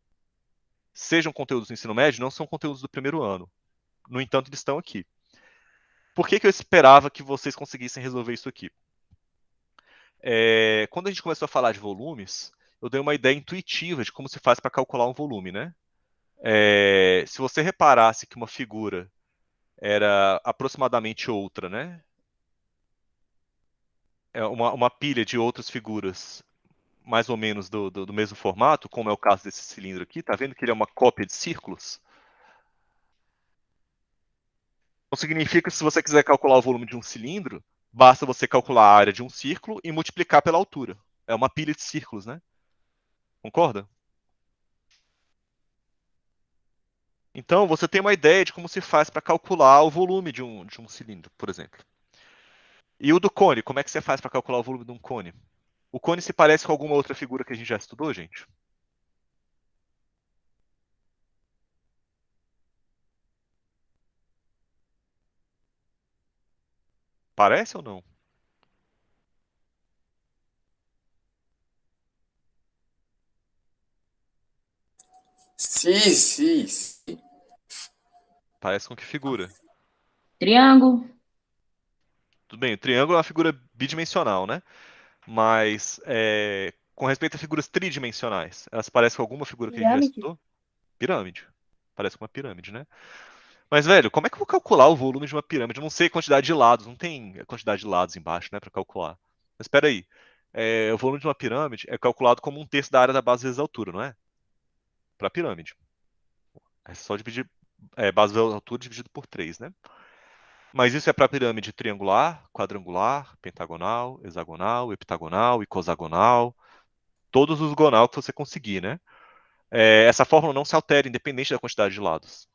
sejam conteúdos do ensino médio, não são conteúdos do primeiro ano. No entanto, eles estão aqui. Por que eu esperava que vocês conseguissem resolver isso aqui? Quando a gente começou a falar de volumes, eu dei uma ideia intuitiva de como se faz para calcular um volume, né? Se você reparasse que uma figura era aproximadamente outra, né? Uma pilha de outras figuras mais ou menos do mesmo formato, como é o caso desse cilindro aqui, tá vendo que ele é uma cópia de círculos? Então significa que se você quiser calcular o volume de um cilindro, basta você calcular a área de um círculo e multiplicar pela altura. É uma pilha de círculos, né? Concorda? Então, você tem uma ideia de como se faz para calcular o volume de um cilindro, por exemplo. E o do cone, como é que você faz para calcular o volume de um cone? O cone se parece com alguma outra figura que a gente já estudou, gente? Parece ou não? Sim, sim, sim. Parece com que figura? Triângulo. Tudo bem, o triângulo é uma figura bidimensional, né? Mas, com respeito a figuras tridimensionais, elas parecem com alguma figura que a gente já Pirâmide. estudou? Pirâmide. Parece com uma pirâmide, né? Mas, velho, como é que eu vou calcular o volume de uma pirâmide? Eu não sei a quantidade de lados, não tem a quantidade de lados embaixo, né, para calcular. Mas espera aí. O volume de uma pirâmide é calculado como um terço da área da base vezes a altura, não é? Para pirâmide. É só dividir base vezes a altura dividido por 3, né? Mas isso é para pirâmide triangular, quadrangular, pentagonal, hexagonal, heptagonal, icosagonal, todos os gonal que você conseguir, né? Essa fórmula não se altera independente da quantidade de lados.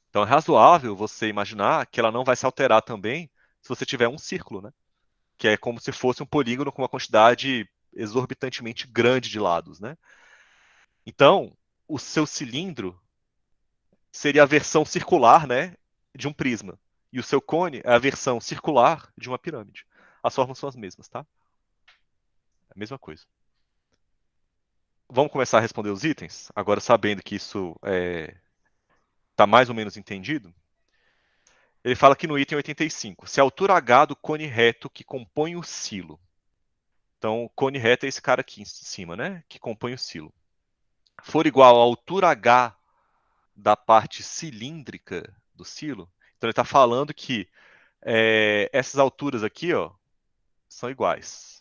Então é razoável você imaginar que ela não vai se alterar também se você tiver um círculo, né? Que é como se fosse um polígono com uma quantidade exorbitantemente grande de lados, né? Então, o seu cilindro seria a versão circular, né, de um prisma. E o seu cone é a versão circular de uma pirâmide. As formas são as mesmas, tá? É a mesma coisa. Vamos começar a responder os itens? Agora sabendo que isso está mais ou menos entendido. Ele fala aqui no item 85, se a altura H do cone reto que compõe o silo. Então, o cone reto é esse cara aqui em cima, né? Que compõe o silo. For igual à altura H da parte cilíndrica do silo, então ele está falando que essas alturas aqui, ó, são iguais.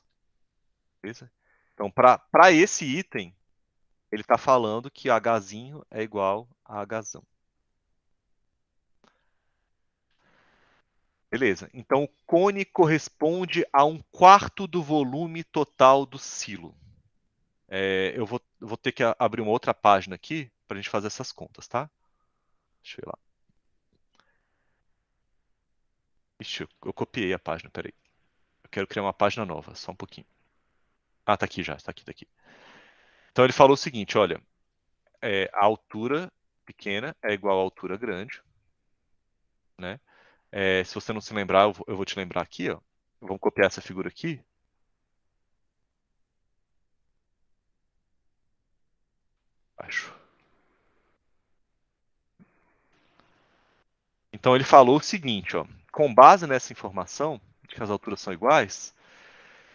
Beleza? Então, para esse item, ele está falando que Hzinho é igual a Hzão. Beleza. Então, o cone corresponde a 1/4 do volume total do silo. Eu vou ter que abrir uma outra página aqui para a gente fazer essas contas, tá? Deixa eu ir lá. Ixi, eu copiei a página, peraí. Eu quero criar uma página nova, só um pouquinho. Ah, tá aqui já, tá aqui, tá aqui. Então ele falou o seguinte, olha, a altura pequena é igual à altura grande, né? Se você não se lembrar, eu vou te lembrar aqui, ó. Vamos copiar essa figura aqui. Acho. Então ele falou o seguinte, ó, com base nessa informação de que as alturas são iguais,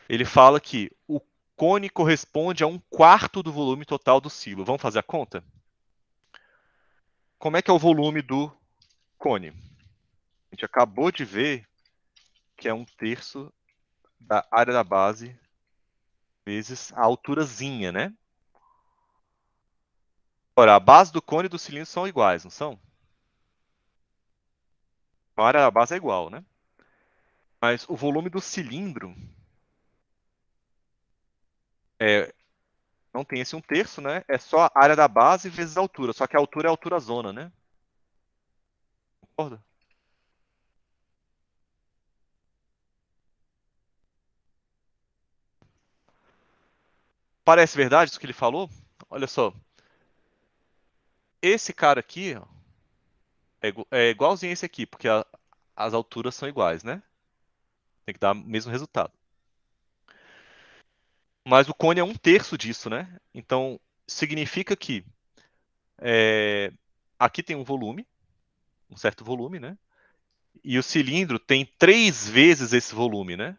ele fala que o cone corresponde a 1/4 do volume total do silo. Vamos fazer a conta? Como é que é o volume do cone? A gente acabou de ver que é 1/3 da área da base vezes a alturazinha, né? Ora, a base do cone e do cilindro são iguais, não são? A área da base é igual, né? Mas o volume do cilindro não tem esse 1/3, né? É só a área da base vezes a altura. Só que a altura é a altura zona, né? Concorda? Parece verdade isso que ele falou? Olha só. Esse cara aqui ó, é igualzinho a esse aqui, porque as alturas são iguais, né? Tem que dar o mesmo resultado. Mas o cone é 1/3 disso, né? Então, significa que aqui tem um volume, um certo volume, né? E o cilindro tem 3 vezes esse volume, né?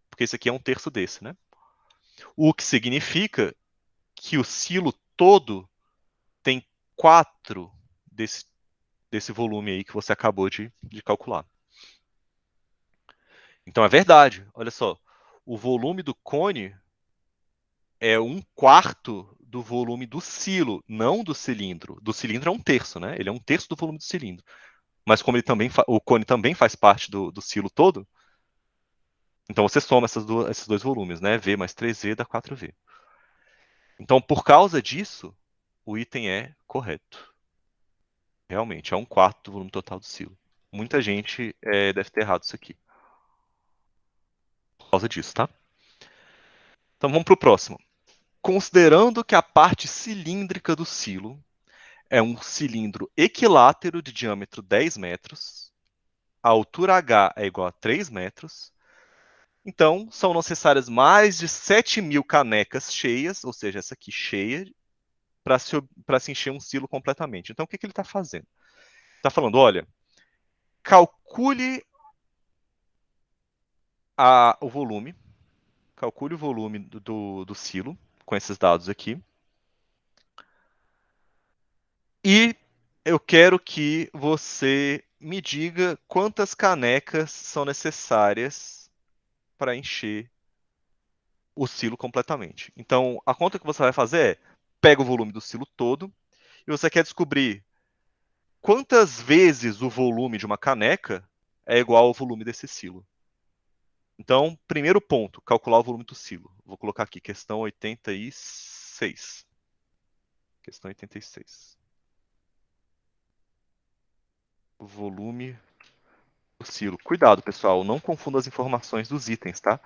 Porque esse aqui é 1/3 desse, né? O que significa que o silo todo tem 4 desse volume aí que você acabou de calcular. Então é verdade, olha só. O volume do cone é 1/4 do volume do silo, não do cilindro. Do cilindro é 1/3, né? Ele é 1/3 do volume do cilindro. Mas como ele também o cone também faz parte do silo todo, então você soma esses dois volumes, né? V mais 3V dá 4V. Então, por causa disso, o item é correto. Realmente, é 1/4 do volume total do silo. Muita gente deve ter errado isso aqui. Por causa disso, tá? Então vamos para o próximo. Considerando que a parte cilíndrica do silo é um cilindro equilátero de diâmetro 10 metros, a altura H é igual a 3 metros, então são necessárias mais de 7.000 canecas cheias, ou seja, essa aqui cheia, para se encher um silo completamente. Então o que ele está fazendo? Está falando, olha, calcule o volume, calcule o volume do silo com esses dados aqui. E eu quero que você me diga quantas canecas são necessárias para encher o silo completamente. Então, a conta que você vai fazer é: pega o volume do silo todo e você quer descobrir quantas vezes o volume de uma caneca é igual ao volume desse silo. Então, primeiro ponto, calcular o volume do silo. Vou colocar aqui, questão 86. Questão 86. O volume do silo. Cuidado, pessoal, não confunda as informações dos itens, tá?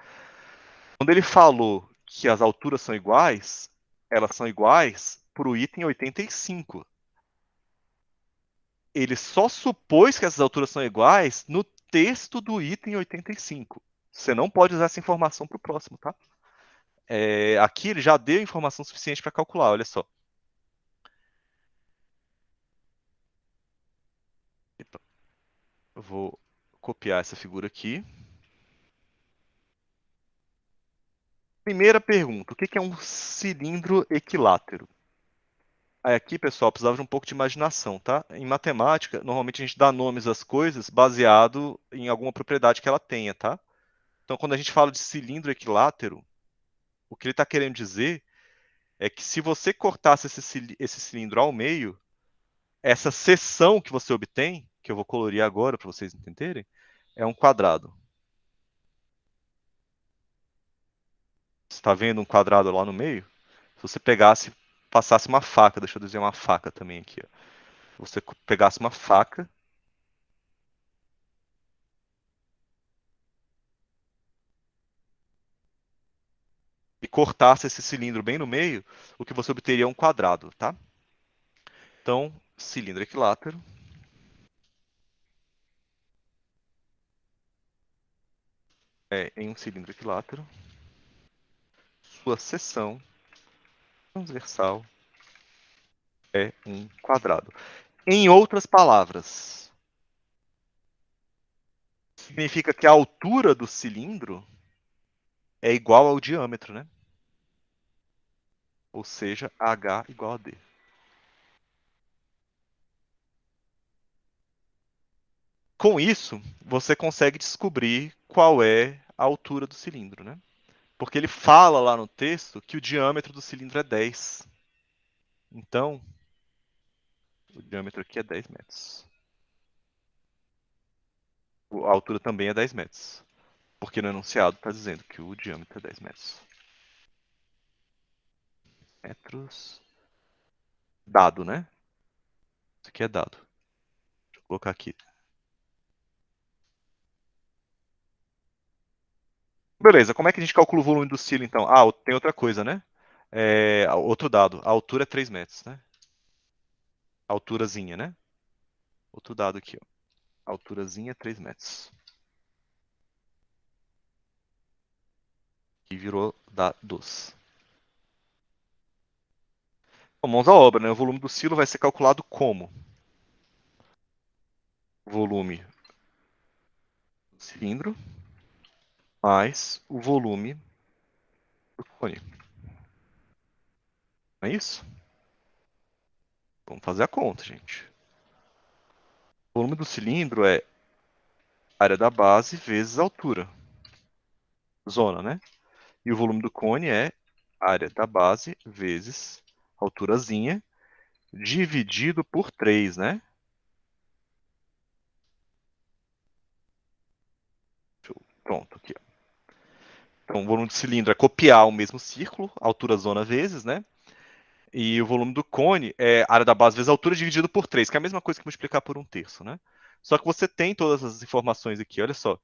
Quando ele falou que as alturas são iguais, elas são iguais para o item 85. Ele só supôs que essas alturas são iguais no texto do item 85. Você não pode usar essa informação para o próximo, tá? Aqui ele já deu informação suficiente para calcular, olha só. Então, eu vou copiar essa figura aqui. Primeira pergunta, o que é um cilindro equilátero? Aí aqui, pessoal, precisava de um pouco de imaginação, tá? Em matemática, normalmente a gente dá nomes às coisas baseado em alguma propriedade que ela tenha, tá? Então, quando a gente fala de cilindro equilátero, o que ele está querendo dizer é que se você cortasse esse cilindro ao meio, essa seção que você obtém, que eu vou colorir agora para vocês entenderem, é um quadrado. Você está vendo um quadrado lá no meio? Se você pegasse, passasse uma faca, deixa eu desenhar uma faca também aqui, ó. Se você pegasse uma faca e cortasse esse cilindro bem no meio, o que você obteria é um quadrado, tá? Então, cilindro equilátero. é em um cilindro equilátero, sua seção transversal é um quadrado. Em outras palavras, significa que a altura do cilindro é igual ao diâmetro, né? Ou seja, H igual a D. Com isso, você consegue descobrir qual é a altura do cilindro, né? Porque ele fala lá no texto que o diâmetro do cilindro é 10. Então, o diâmetro aqui é 10 metros. A altura também é 10 metros. Porque no enunciado está dizendo que o diâmetro é 10 metros. Metros. Dado, né? Isso aqui é dado. Deixa eu colocar aqui. Beleza, como é que a gente calcula o volume do silo, então? Ah, tem outra coisa, né? Outro dado. A altura é 3 metros, né? Alturazinha, né? Outro dado aqui, ó. Alturazinha é 3 metros. E virou dados. Bom, mãos à obra, né? O volume do silo vai ser calculado como? O volume do cilindro mais o volume do cone. Não é isso? Vamos fazer a conta, gente. O volume do cilindro é área da base vezes a altura. Zona, né? E o volume do cone é área da base vezes alturazinha dividido por 3, né? Pronto, aqui. Ó. Então, o volume do cilindro é copiar o mesmo círculo, altura zona vezes, né? E o volume do cone é área da base vezes a altura dividido por 3, que é a mesma coisa que multiplicar por 1/3, né? Só que você tem todas as informações aqui, olha só.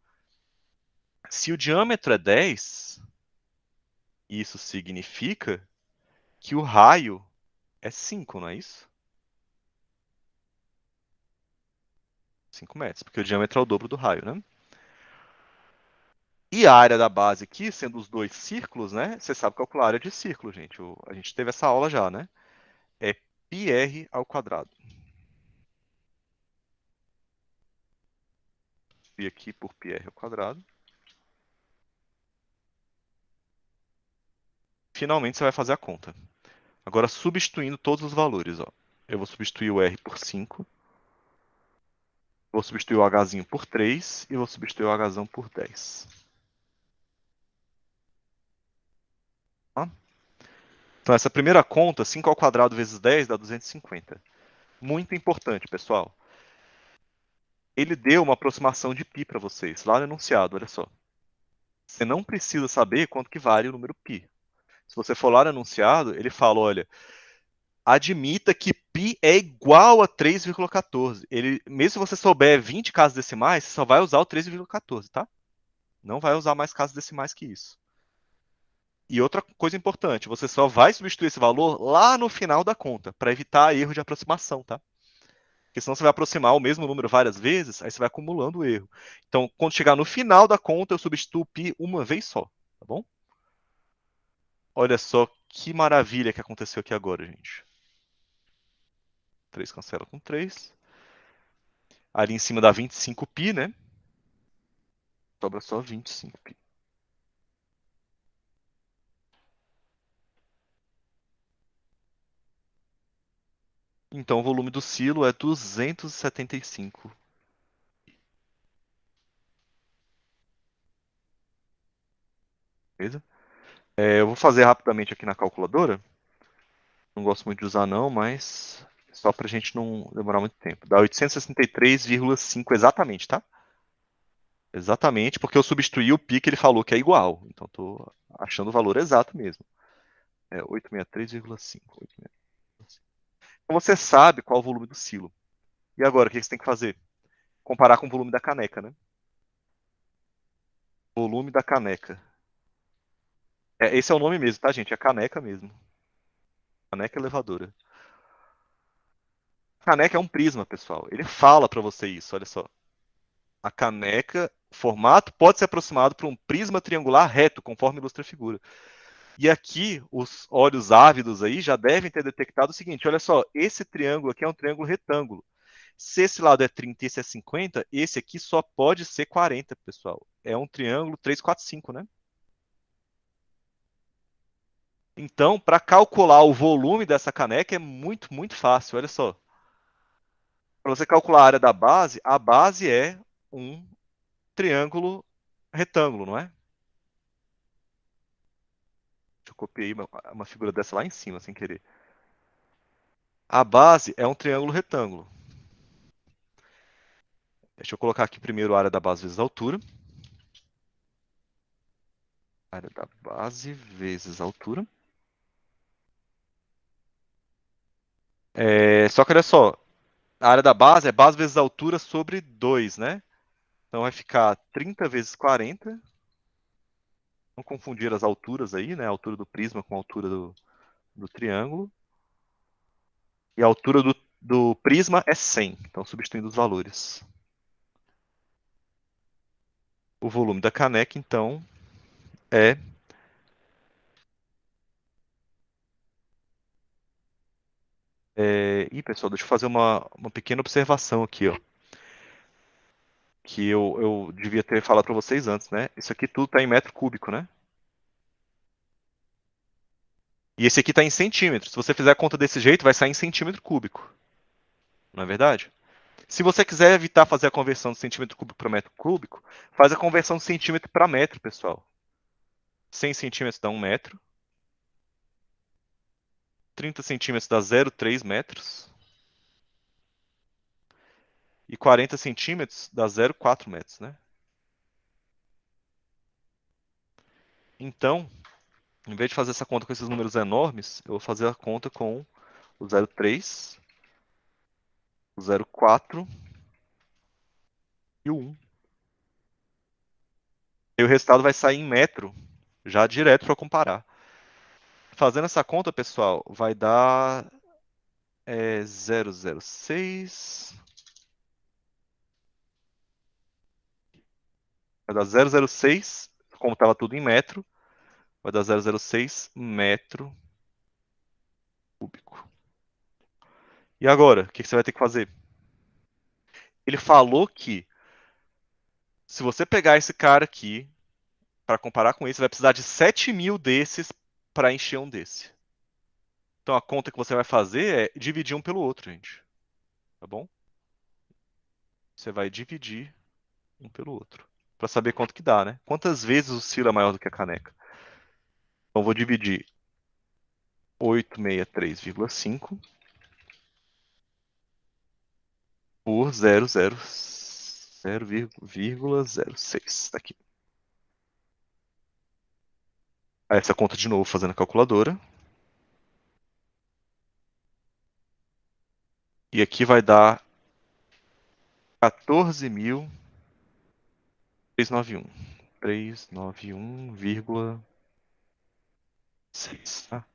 Se o diâmetro é 10, isso significa que o raio é 5, não é isso? 5 metros, porque o diâmetro é o dobro do raio, né? E a área da base aqui, sendo os dois círculos, né? Você sabe calcular a área de círculo, gente. A gente teve essa aula já, né? É πr ao quadrado. E aqui por πr ao quadrado. Finalmente você vai fazer a conta. Agora substituindo todos os valores, ó. Eu vou substituir o r por 5. Vou substituir o hzinho por 3 e vou substituir o hzão por 10. Tá? Então essa primeira conta, 5 ao quadrado vezes 10 dá 250. Muito importante, pessoal. Ele deu uma aproximação de π para vocês, lá no enunciado, olha só. Você não precisa saber quanto que vale o número π. Se você for lá no enunciado, ele fala, olha, admita que π é igual a 3,14. Mesmo se você souber 20 casas decimais, você só vai usar o 3,14, tá? Não vai usar mais casas decimais que isso. E outra coisa importante, você só vai substituir esse valor lá no final da conta, para evitar erro de aproximação, tá? Porque senão você vai aproximar o mesmo número várias vezes, aí você vai acumulando o erro. Então, quando chegar no final da conta, eu substituo o π uma vez só, tá bom? Olha só que maravilha que aconteceu aqui agora, gente. 3 cancela com 3. Ali em cima dá 25π, né? Sobra só 25π. Então o volume do silo é 275. Beleza? Eu vou fazer rapidamente aqui na calculadora. Não gosto muito de usar não, mas só pra gente não demorar muito tempo. Dá 863,5 exatamente, tá? Exatamente, porque eu substituí o π que ele falou que é igual. Então tô achando o valor exato mesmo. É 863,5. Então você sabe qual é o volume do silo. E agora, o que você tem que fazer? Comparar com o volume da caneca, né? Volume da caneca. Esse é o nome mesmo, tá, gente? É caneca mesmo. Caneca elevadora. Caneca é um prisma, pessoal. Ele fala para você isso, olha só. A caneca formato pode ser aproximado para um prisma triangular reto, conforme ilustra a figura. E aqui, os olhos ávidos aí já devem ter detectado o seguinte, olha só, esse triângulo aqui é um triângulo retângulo. Se esse lado é 30 e esse é 50, esse aqui só pode ser 40, pessoal. É um triângulo 3, 4, 5, né? Então, para calcular o volume dessa caneca é muito, muito fácil. Olha só. Para você calcular a área da base, a base é um triângulo retângulo, não é? Deixa eu copiei uma figura dessa lá em cima, sem querer. A base é um triângulo retângulo. Deixa eu colocar aqui primeiro a área da base vezes a altura. Área da base vezes a altura. Só que olha só, a área da base é base vezes a altura sobre 2, né? Então vai ficar 30 vezes 40. Não confundir as alturas aí, né? A altura do prisma com a altura do triângulo. E a altura do prisma é 100. Então, substituindo os valores. O volume da caneca, então, é... Ih, pessoal, deixa eu fazer uma pequena observação aqui, ó. Que eu devia ter falado para vocês antes, né? Isso aqui tudo está em metro cúbico, né? E esse aqui está em centímetros. Se você fizer a conta desse jeito, vai sair em centímetro cúbico. Não é verdade? Se você quiser evitar fazer a conversão de centímetro cúbico para metro cúbico, faz a conversão de centímetro para metro, pessoal. 100 centímetros dá 1 metro. 30 centímetros dá 0,3 metros. E 40 centímetros dá 0,4 metros, né? Então, em vez de fazer essa conta com esses números enormes, eu vou fazer a conta com o 0,3, o 0,4 e o 1. E o resultado vai sair em metro, já direto para comparar. Fazendo essa conta, pessoal, vai dar 0,06. Vai dar 0,06, como estava tudo em metro, vai dar 0,06 metro cúbico. E agora, o que você vai ter que fazer? Ele falou que se você pegar esse cara aqui, para comparar com esse, vai precisar de 7.000 desses para encher um desse. Então a conta que você vai fazer é dividir um pelo outro, gente. Tá bom? Você vai dividir um pelo outro. Para saber quanto que dá, né? Quantas vezes o silo é maior do que a caneca? Então eu vou dividir 863,5 por 0,06. Tá aqui. Aí essa conta de novo fazendo a calculadora. E aqui vai dar 14.391. 391,6. Tá?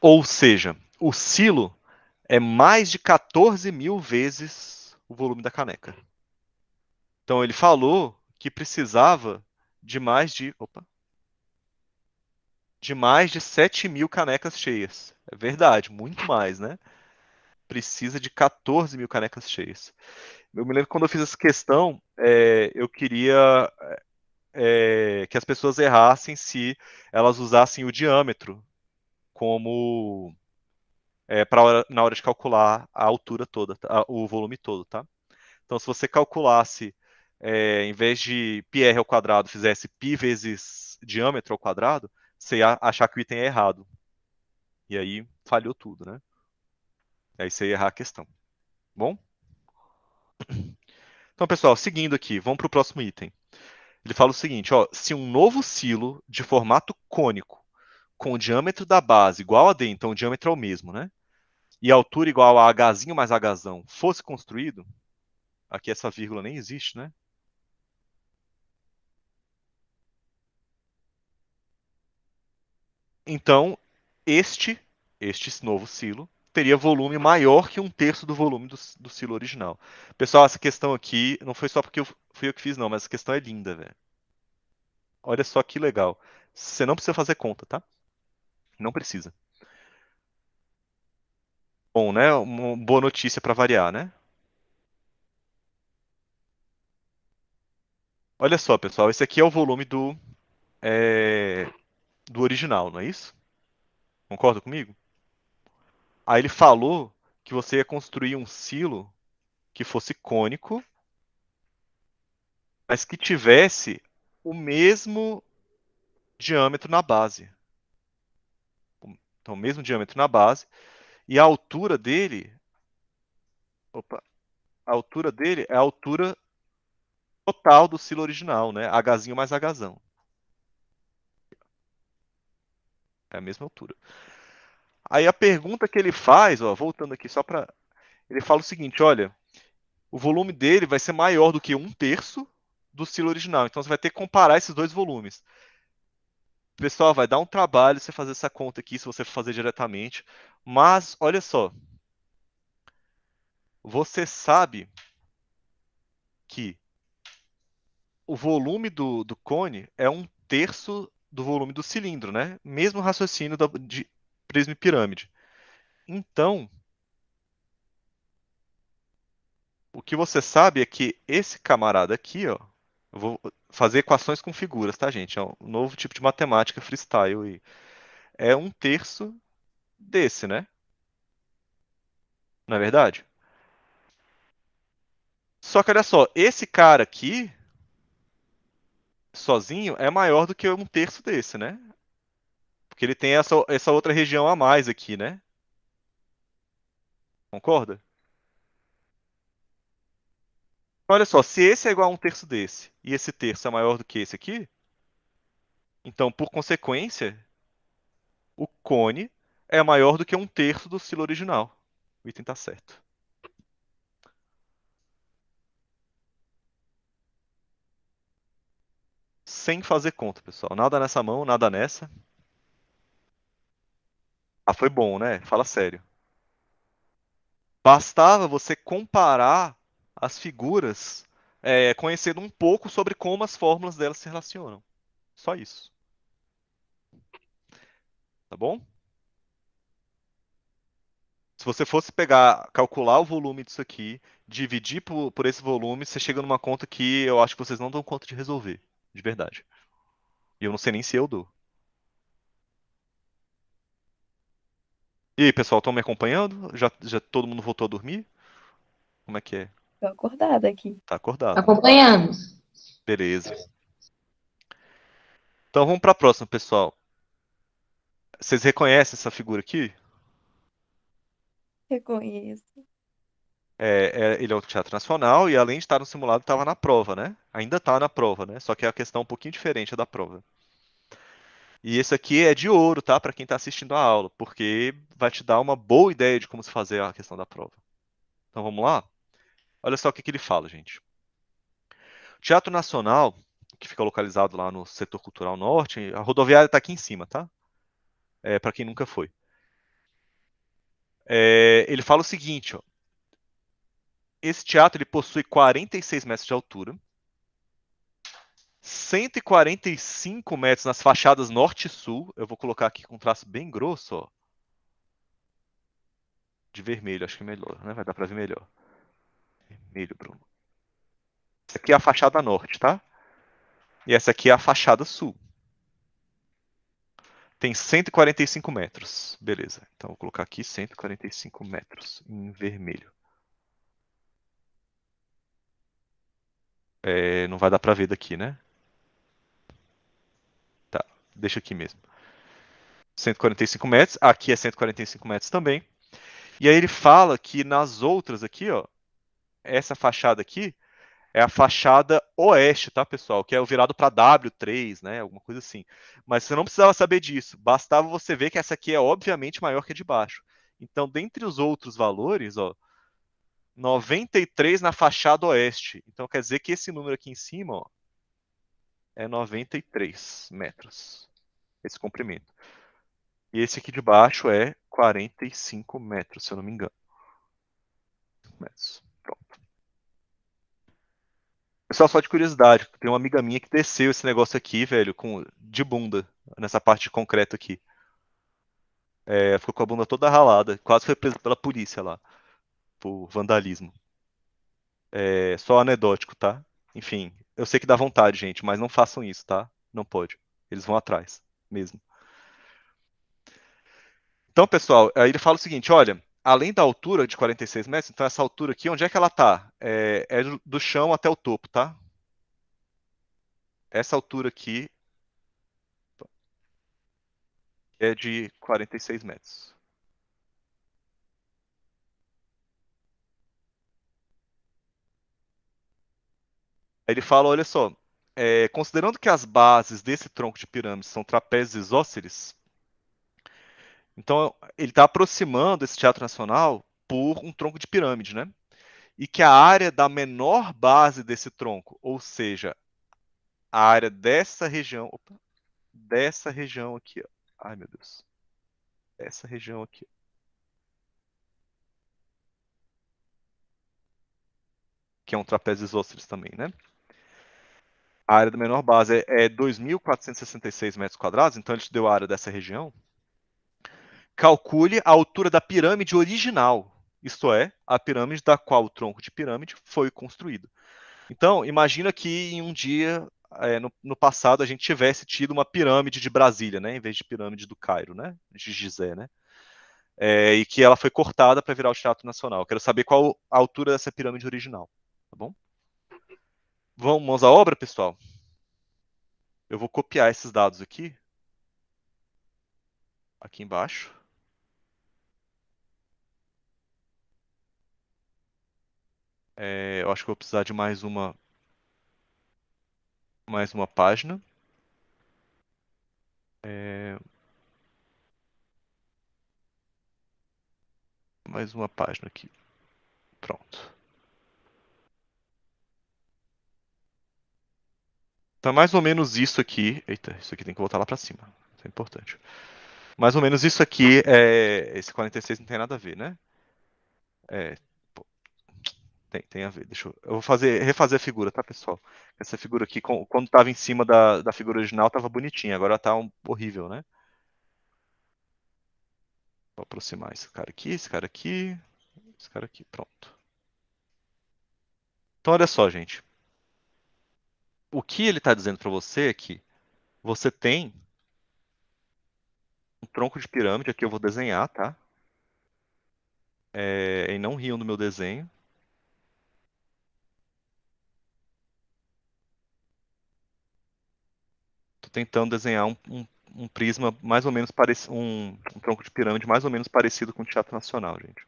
Ou seja, o silo é mais de 14.000 vezes o volume da caneca. Então ele falou que precisava de mais de, de mais de 7.000 canecas cheias. É verdade, muito mais, né? Precisa de 14.000 canecas cheias. Eu me lembro quando eu fiz essa questão, eu queria que as pessoas errassem se elas usassem o diâmetro como na hora de calcular a altura toda, o volume todo, tá? Então, se você calculasse, em vez de πr ao quadrado, fizesse π vezes diâmetro ao quadrado, você ia achar que o item é errado. E aí, falhou tudo, né? Aí você ia errar a questão. Bom? Então, pessoal, seguindo aqui, vamos para o próximo item. Ele fala o seguinte, ó, se um novo silo de formato cônico, com o diâmetro da base igual a D, então o diâmetro é o mesmo, né? E a altura igual a Hzinho mais Hzão fosse construído, aqui essa vírgula nem existe, né? Então, este novo silo teria volume maior que 1/3 do volume do silo original. Pessoal, essa questão aqui não foi só porque fui eu que fiz, não, mas essa questão é linda, velho. Olha só que legal. Você não precisa fazer conta, tá? Não precisa. Bom, né? Uma boa notícia para variar, né? Olha só, pessoal, esse aqui é o volume do original, não é isso? Concorda comigo? Aí ele falou que você ia construir um silo que fosse cônico, mas que tivesse o mesmo diâmetro na base. Então, o mesmo diâmetro na base. E a altura dele. Opa, a altura dele é a altura total do silo original, né? Hzinho mais Hzão. É a mesma altura. Aí a pergunta que ele faz, ó, voltando aqui só para. Ele fala o seguinte: olha, o volume dele vai ser maior do que 1/3 do silo original. Então você vai ter que comparar esses dois volumes. Pessoal, vai dar um trabalho você fazer essa conta aqui, se você for fazer diretamente. Mas, olha só. Você sabe que o volume do cone é 1/3 do volume do cilindro, né? Mesmo raciocínio de prisma e pirâmide. Então, o que você sabe é que esse camarada aqui, ó, eu vou fazer equações com figuras, tá, gente? É um novo tipo de matemática freestyle e é 1/3 desse, né? Não é verdade? Só que olha só, esse cara aqui, sozinho, é maior do que 1/3 desse, né? Porque ele tem essa outra região a mais aqui, né? Concorda? Olha só, se esse é igual a 1/3 desse e esse terço é maior do que esse aqui, então, por consequência, o cone é maior do que 1/3 do silo original. O item está certo. Sem fazer conta, pessoal. Nada nessa mão, nada nessa. Ah, foi bom, né? Fala sério. Bastava você comparar as figuras, conhecendo um pouco sobre como as fórmulas delas se relacionam. Só isso. Tá bom? Se você fosse pegar, calcular o volume disso aqui, dividir por esse volume, você chega numa conta que eu acho que vocês não dão conta de resolver. De verdade. E eu não sei nem se eu dou. E aí, pessoal, estão me acompanhando? Já todo mundo voltou a dormir? Como é que é? Tô acordada aqui. Tá acordado, né? Acompanhando. Beleza. Então vamos para a próxima, pessoal. Vocês reconhecem essa figura aqui? Reconheço. Ele é o Teatro Nacional e além de estar no simulado, estava na prova, né? Ainda está na prova, né? Só que a questão é um pouquinho diferente da prova. E esse aqui é de ouro, tá? Para quem está assistindo a aula, porque vai te dar uma boa ideia de como se fazer a questão da prova. Então vamos lá? Olha só o que ele fala, gente. O Teatro Nacional, que fica localizado lá no setor cultural norte, a rodoviária está aqui em cima, tá? Para quem nunca foi. Ele fala o seguinte, ó. Esse teatro ele possui 46 metros de altura, 145 metros nas fachadas norte e sul. Eu vou colocar aqui com um traço bem grosso, ó. De vermelho, acho que é melhor, né? Vai dar para ver melhor. Vermelho, Bruno. Essa aqui é a fachada norte, tá? E essa aqui é a fachada sul. Tem 145 metros. Beleza. Então vou colocar aqui 145 metros em vermelho. Não vai dar para ver daqui, né? Tá, deixa aqui mesmo. 145 metros. Aqui é 145 metros também. E aí ele fala que nas outras aqui, ó, essa fachada aqui é a fachada oeste, tá, pessoal? Que é o virado para W3, né? Alguma coisa assim. Mas você não precisava saber disso. Bastava você ver que essa aqui é obviamente maior que a de baixo. Então, dentre os outros valores, ó, 93 na fachada oeste. Então, quer dizer que esse número aqui em cima, ó, é 93 metros. Esse comprimento. E esse aqui de baixo é 45 metros, se eu não me engano. Metros. Pronto. Pessoal, só de curiosidade, tem uma amiga minha que desceu esse negócio aqui, velho, de bunda, nessa parte de concreto aqui. Ficou com a bunda toda ralada, quase foi presa pela polícia lá, por vandalismo. Só anedótico, tá? Enfim, eu sei que dá vontade, gente, mas não façam isso, tá? Não pode. Eles vão atrás, mesmo. Então, pessoal, aí ele fala o seguinte, olha, além da altura de 46 metros, então essa altura aqui, onde é que ela tá? É do chão até o topo, tá? Essa altura aqui é de 46 metros. Aí ele fala, olha só, considerando que as bases desse tronco de pirâmide são trapézios isósceles, então ele está aproximando esse teatro nacional por um tronco de pirâmide, né? E que a área da menor base desse tronco, ou seja, a área dessa região, dessa região aqui, ó. Ai meu Deus, essa região aqui, que é um trapézio isósceles também, né? A área da menor base é 2.466 metros quadrados, então ele te deu a área dessa região. Calcule a altura da pirâmide original, isto é, a pirâmide da qual o tronco de pirâmide foi construído. Então, imagina que em um dia, no passado, a gente tivesse tido uma pirâmide de Brasília, né, em vez de pirâmide do Cairo, né, de Gizé, né, e que ela foi cortada para virar o Teatro Nacional. Eu quero saber qual a altura dessa pirâmide original, tá bom? Vamos à obra, pessoal? Eu vou copiar esses dados aqui embaixo. Eu acho que vou precisar de mais uma página. Mais uma página aqui. Pronto. Então, mais ou menos isso aqui. Eita, isso aqui tem que voltar lá para cima. Isso é importante. Mais ou menos isso aqui, esse 46 não tem nada a ver, né? Pô, tem a ver. Eu vou refazer a figura, tá, pessoal? Essa figura aqui, quando estava em cima da figura original, estava bonitinha. Agora tá horrível, né? Vou aproximar esse cara aqui, esse cara aqui, esse cara aqui. Pronto. Então, olha só, gente. O que ele está dizendo para você é que você tem um tronco de pirâmide, aqui eu vou desenhar, tá? E não riam do meu desenho. Estou tentando desenhar um prisma mais ou menos parecido, um tronco de pirâmide mais ou menos parecido com o Teatro Nacional, gente.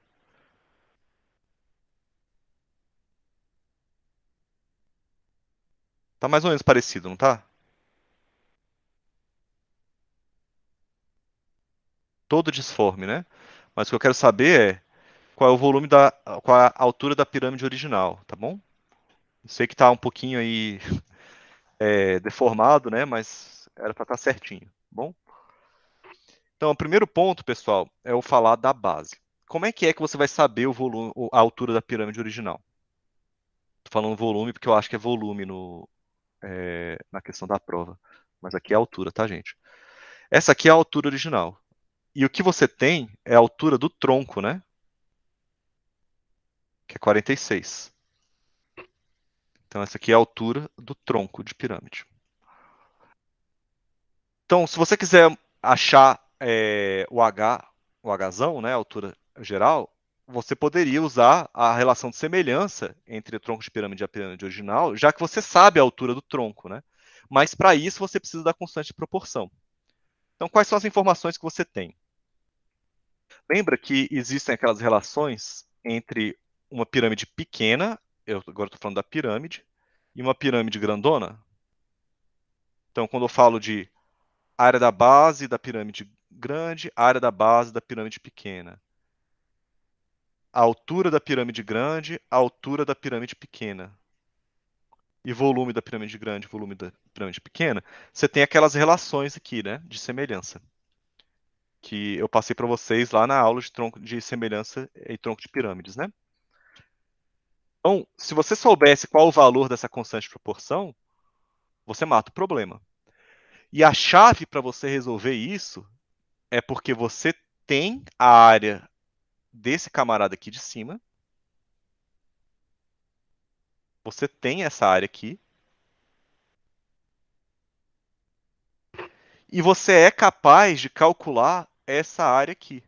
Tá mais ou menos parecido, não tá? Todo disforme, né? Mas o que eu quero saber é qual é o volume qual é a altura da pirâmide original, tá bom? Sei que tá um pouquinho aí deformado, né? Mas era para estar certinho, tá bom? Então, o primeiro ponto, pessoal, é eu falar da base. Como é que você vai saber o volume, a altura da pirâmide original? Tô falando volume porque eu acho que é volume na questão da prova. Mas aqui é a altura, tá, gente? Essa aqui é a altura original. E o que você tem é a altura do tronco, né? Que é 46. Então, essa aqui é a altura do tronco de pirâmide. Então, se você quiser achar o Hzão, né, a altura geral, você poderia usar a relação de semelhança entre o tronco de pirâmide e a pirâmide original, já que você sabe a altura do tronco, né? Mas para isso você precisa da constante de proporção. Então, quais são as informações que você tem? Lembra que existem aquelas relações entre uma pirâmide pequena, eu agora estou falando da pirâmide, e uma pirâmide grandona? Então, quando eu falo de área da base da pirâmide grande, área da base da pirâmide pequena. A altura da pirâmide grande, a altura da pirâmide pequena. E volume da pirâmide grande, volume da pirâmide pequena. Você tem aquelas relações aqui, né, de semelhança. que eu passei para vocês lá na aula de tronco de semelhança e tronco de pirâmides, né? Então, se você soubesse qual o valor dessa constante de proporção, você mata o problema. E a chave para você resolver isso é porque você tem a área desse camarada aqui de cima. Você tem essa área aqui. E você é capaz de calcular essa área aqui.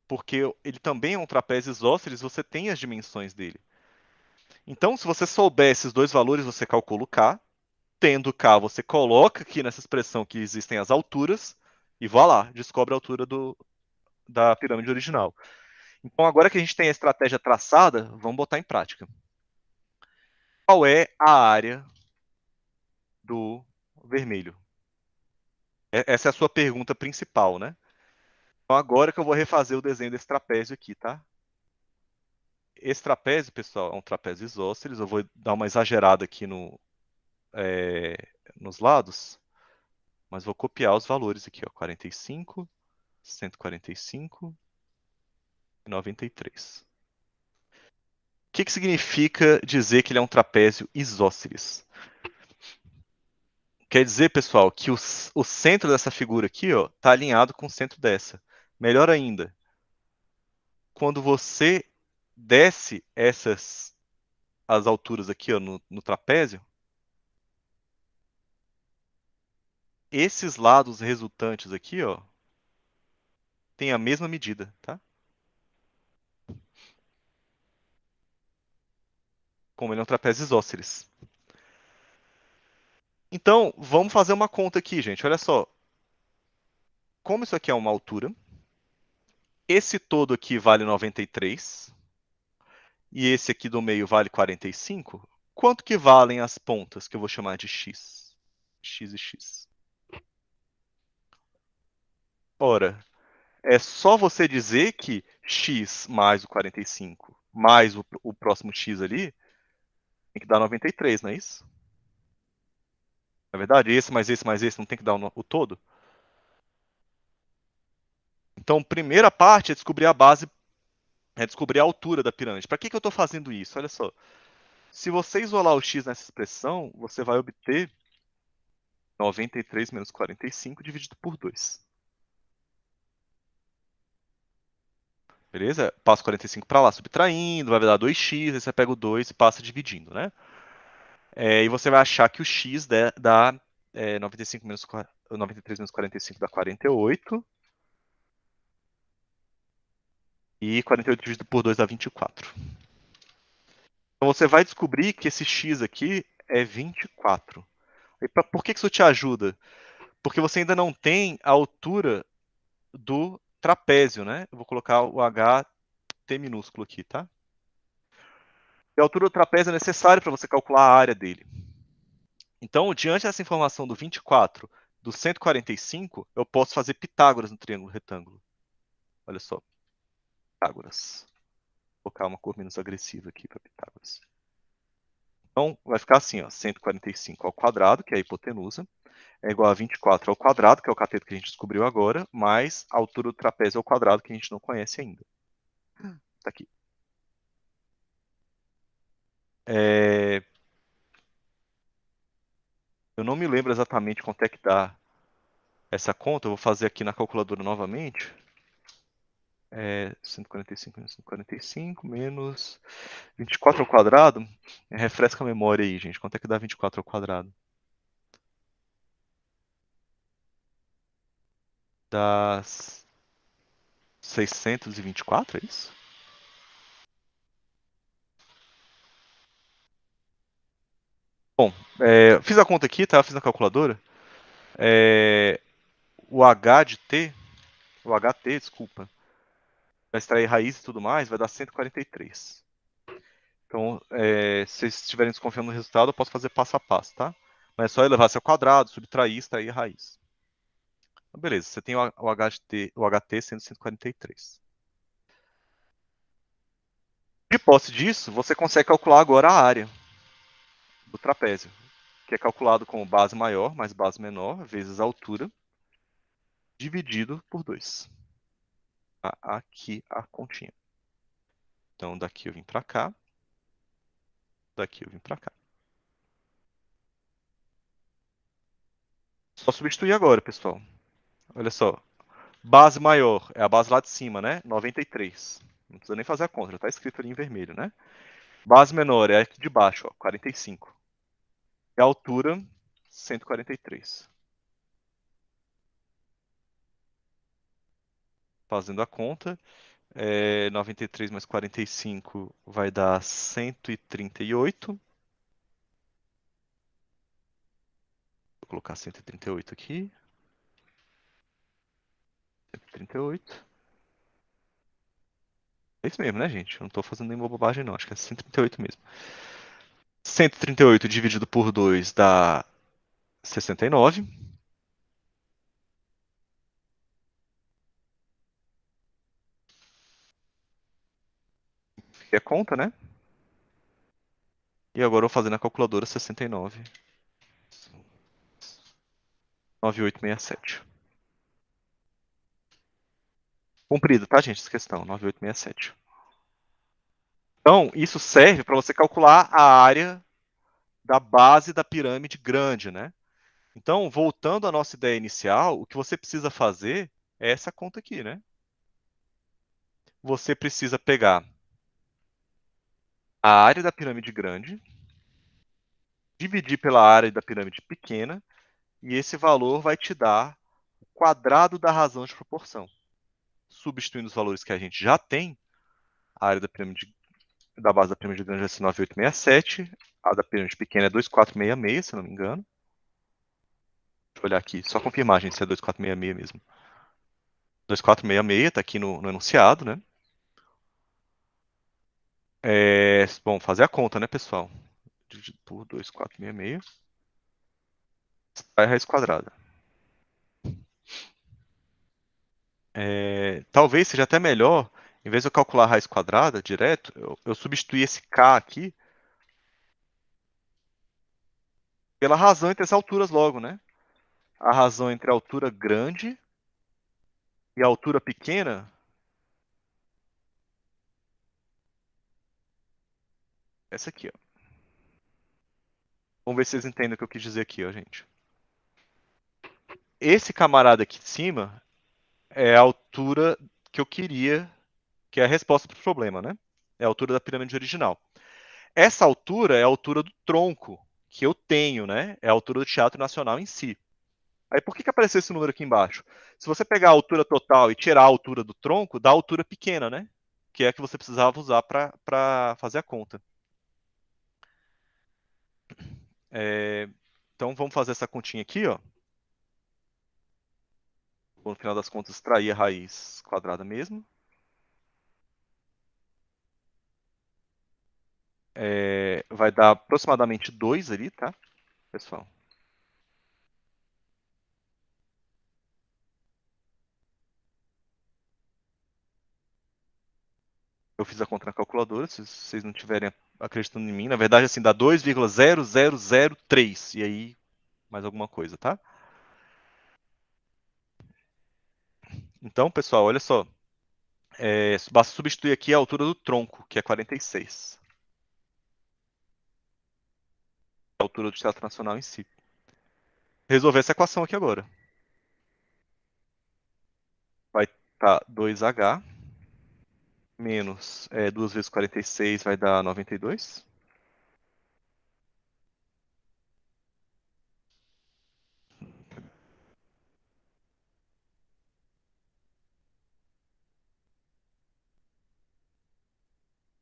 Porque ele também é um trapézio isósceles, você tem as dimensões dele. Então, se você souber esses dois valores, você calcula o K. Tendo K, você coloca aqui nessa expressão que existem as alturas. E vá lá, descobre a altura da pirâmide original. Então, agora que a gente tem a estratégia traçada, vamos botar em prática. Qual é a área do vermelho? Essa é a sua pergunta principal, né? Então, agora que eu vou refazer o desenho desse trapézio aqui, tá? Esse trapézio, pessoal, é um trapézio isósceles. Eu vou dar uma exagerada aqui nos lados, mas vou copiar os valores aqui, ó, 45, 145 e 93. O que significa dizer que ele é um trapézio isósceles? Quer dizer, pessoal, que o centro dessa figura aqui está alinhado com o centro dessa. Melhor ainda, quando você desce as alturas aqui ó, no trapézio, esses lados resultantes aqui ó, têm a mesma medida, tá? Como ele é um trapézio isósceles. Então, vamos fazer uma conta aqui, gente. Olha só. Como isso aqui é uma altura, esse todo aqui vale 93 e esse aqui do meio vale 45, quanto que valem as pontas que eu vou chamar de x? X e x. Ora, é só você dizer que x mais o 45 mais o próximo x ali tem que dar 93, não é isso? Na verdade, esse mais esse mais esse não tem que dar o todo? Então, primeira parte é descobrir a base, é descobrir a altura da pirâmide. Para que eu estou fazendo isso? Olha só. Se você isolar o x nessa expressão, você vai obter 93 menos 45 dividido por 2. Beleza? Passa 45 para lá, subtraindo, vai dar 2x, aí você pega o 2 e passa dividindo, né? E você vai achar que o x dá 93 menos 45 dá 48. E 48 dividido por 2 dá 24. Então você vai descobrir que esse x aqui é 24. E por que isso te ajuda? Porque você ainda não tem a altura do trapézio, né? Eu vou colocar o HT minúsculo aqui, tá? E a altura do trapézio é necessária para você calcular a área dele. Então, diante dessa informação do 24, do 145, eu posso fazer Pitágoras no triângulo retângulo. Olha só. Pitágoras. Vou colocar uma cor menos agressiva aqui para Pitágoras. Então, vai ficar assim, ó, 145 ao quadrado, que é a hipotenusa, é igual a 24 ao quadrado, que é o cateto que a gente descobriu agora, mais a altura do trapézio ao quadrado, que a gente não conhece ainda. Tá aqui. Eu não me lembro exatamente quanto é que dá essa conta, eu vou fazer aqui na calculadora novamente. 145 menos 145 menos 24 ao quadrado. Refresca a memória aí, gente. Quanto é que dá 24 ao quadrado? Dá 624, é isso? Bom, fiz a conta aqui, tá? Fiz na calculadora. O H de T, o HT, desculpa, vai extrair raiz e tudo mais, vai dar 143. Então, se vocês estiverem desconfiando do resultado, eu posso fazer passo a passo, tá? Mas é só elevar ao quadrado, subtrair, extrair a raiz. Então, beleza, você tem o HT sendo 143. De posse disso, você consegue calcular agora a área do trapézio, que é calculado como base maior mais base menor, vezes a altura. dividido por 2. Aqui a continha. Então, daqui eu vim para cá. Daqui eu vim para cá. Só substituir agora, pessoal. Olha só. Base maior é a base lá de cima, né? 93. Não precisa nem fazer a conta, já está escrito ali em vermelho, né? Base menor é aqui de baixo, ó, 45. E a altura, 143. Fazendo a conta, 93 mais 45 vai dar 138. Vou colocar 138 aqui. 138. É isso mesmo, né, gente? Eu não estou fazendo nenhuma bobagem, não. Acho que é 138 mesmo. 138 dividido por 2 dá 69. Que é conta, né? E agora eu vou fazer na calculadora 69. 9867. Comprido, tá, gente? Essa questão, 9867. Então, isso serve para você calcular a área da base da pirâmide grande, né? Então, voltando à nossa ideia inicial, o que você precisa fazer é essa conta aqui, né? Você precisa pegar a área da pirâmide grande, dividir pela área da pirâmide pequena, e esse valor vai te dar o quadrado da razão de proporção. Substituindo os valores que a gente já tem, a área da base da pirâmide grande vai ser 9867, a da pirâmide pequena é 2466, se não me engano. Deixa eu olhar aqui, só confirmar, gente, se é 2466 mesmo. 2466 está aqui no enunciado, né? Bom, fazer a conta, né, pessoal? Dividido por 2466. Sai a raiz quadrada. Talvez seja até melhor, em vez de eu calcular a raiz quadrada direto, eu substituir esse k aqui pela razão entre as alturas logo, né? A razão entre a altura grande e a altura pequena. Essa aqui, ó. Vamos ver se vocês entendem o que eu quis dizer aqui, ó, gente. Esse camarada aqui de cima é a altura que eu queria, que é a resposta para o problema, né? É a altura da pirâmide original. Essa altura é a altura do tronco que eu tenho, né? É a altura do Teatro Nacional em si. Aí por que apareceu esse número aqui embaixo? Se você pegar a altura total e tirar a altura do tronco, dá a altura pequena, né? Que é a que você precisava usar para fazer a conta. Então vamos fazer essa continha aqui, ó. Vou, no final das contas, extrair a raiz quadrada mesmo. Vai dar aproximadamente 2 ali, tá, pessoal? Eu fiz a conta na calculadora, se vocês não estiverem acreditando em mim. Na verdade, assim, dá 2,0003. E aí, mais alguma coisa, tá? Então, pessoal, olha só. Basta substituir aqui a altura do tronco, que é 46. A altura do Teatro Nacional em si. Resolver essa equação aqui agora. Vai estar 2H menos 2 vezes 46 vai dar 92.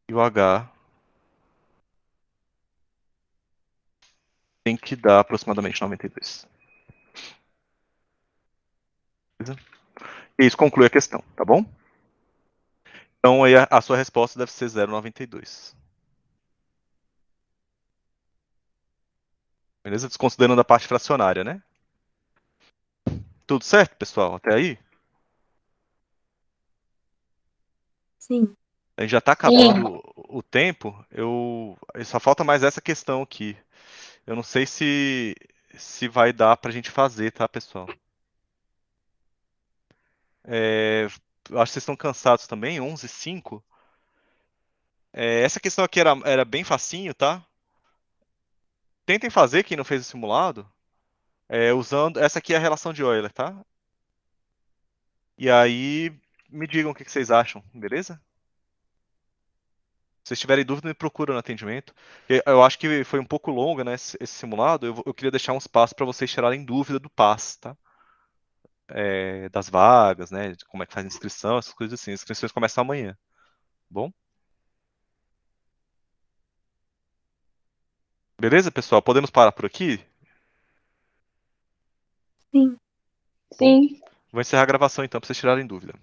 E o H tem que dar aproximadamente 92. Beleza? E isso conclui a questão, tá bom? Então aí a sua resposta deve ser 0,92. Beleza? Desconsiderando a parte fracionária, né? Tudo certo, pessoal? Até aí? Sim. A gente já está acabando o tempo. Só falta mais essa questão aqui. Eu não sei se vai dar para a gente fazer, tá, pessoal? Eu acho que vocês estão cansados também, 11h05. Essa questão aqui era bem facinho, tá? Tentem fazer, quem não fez o simulado, usando... Essa aqui é a relação de Euler, tá? E aí, me digam o que vocês acham, beleza? Se vocês tiverem dúvida, me procuram no atendimento. Eu acho que foi um pouco longo, né, esse simulado. Eu queria deixar um espaço para vocês tirarem dúvida do PAS, tá? Das vagas, né? De como é que faz a inscrição, essas coisas assim. As inscrições começam amanhã, tá bom? Beleza, pessoal? Podemos parar por aqui? Sim. Bom, Sim. vou encerrar a gravação então, para vocês tirarem dúvida.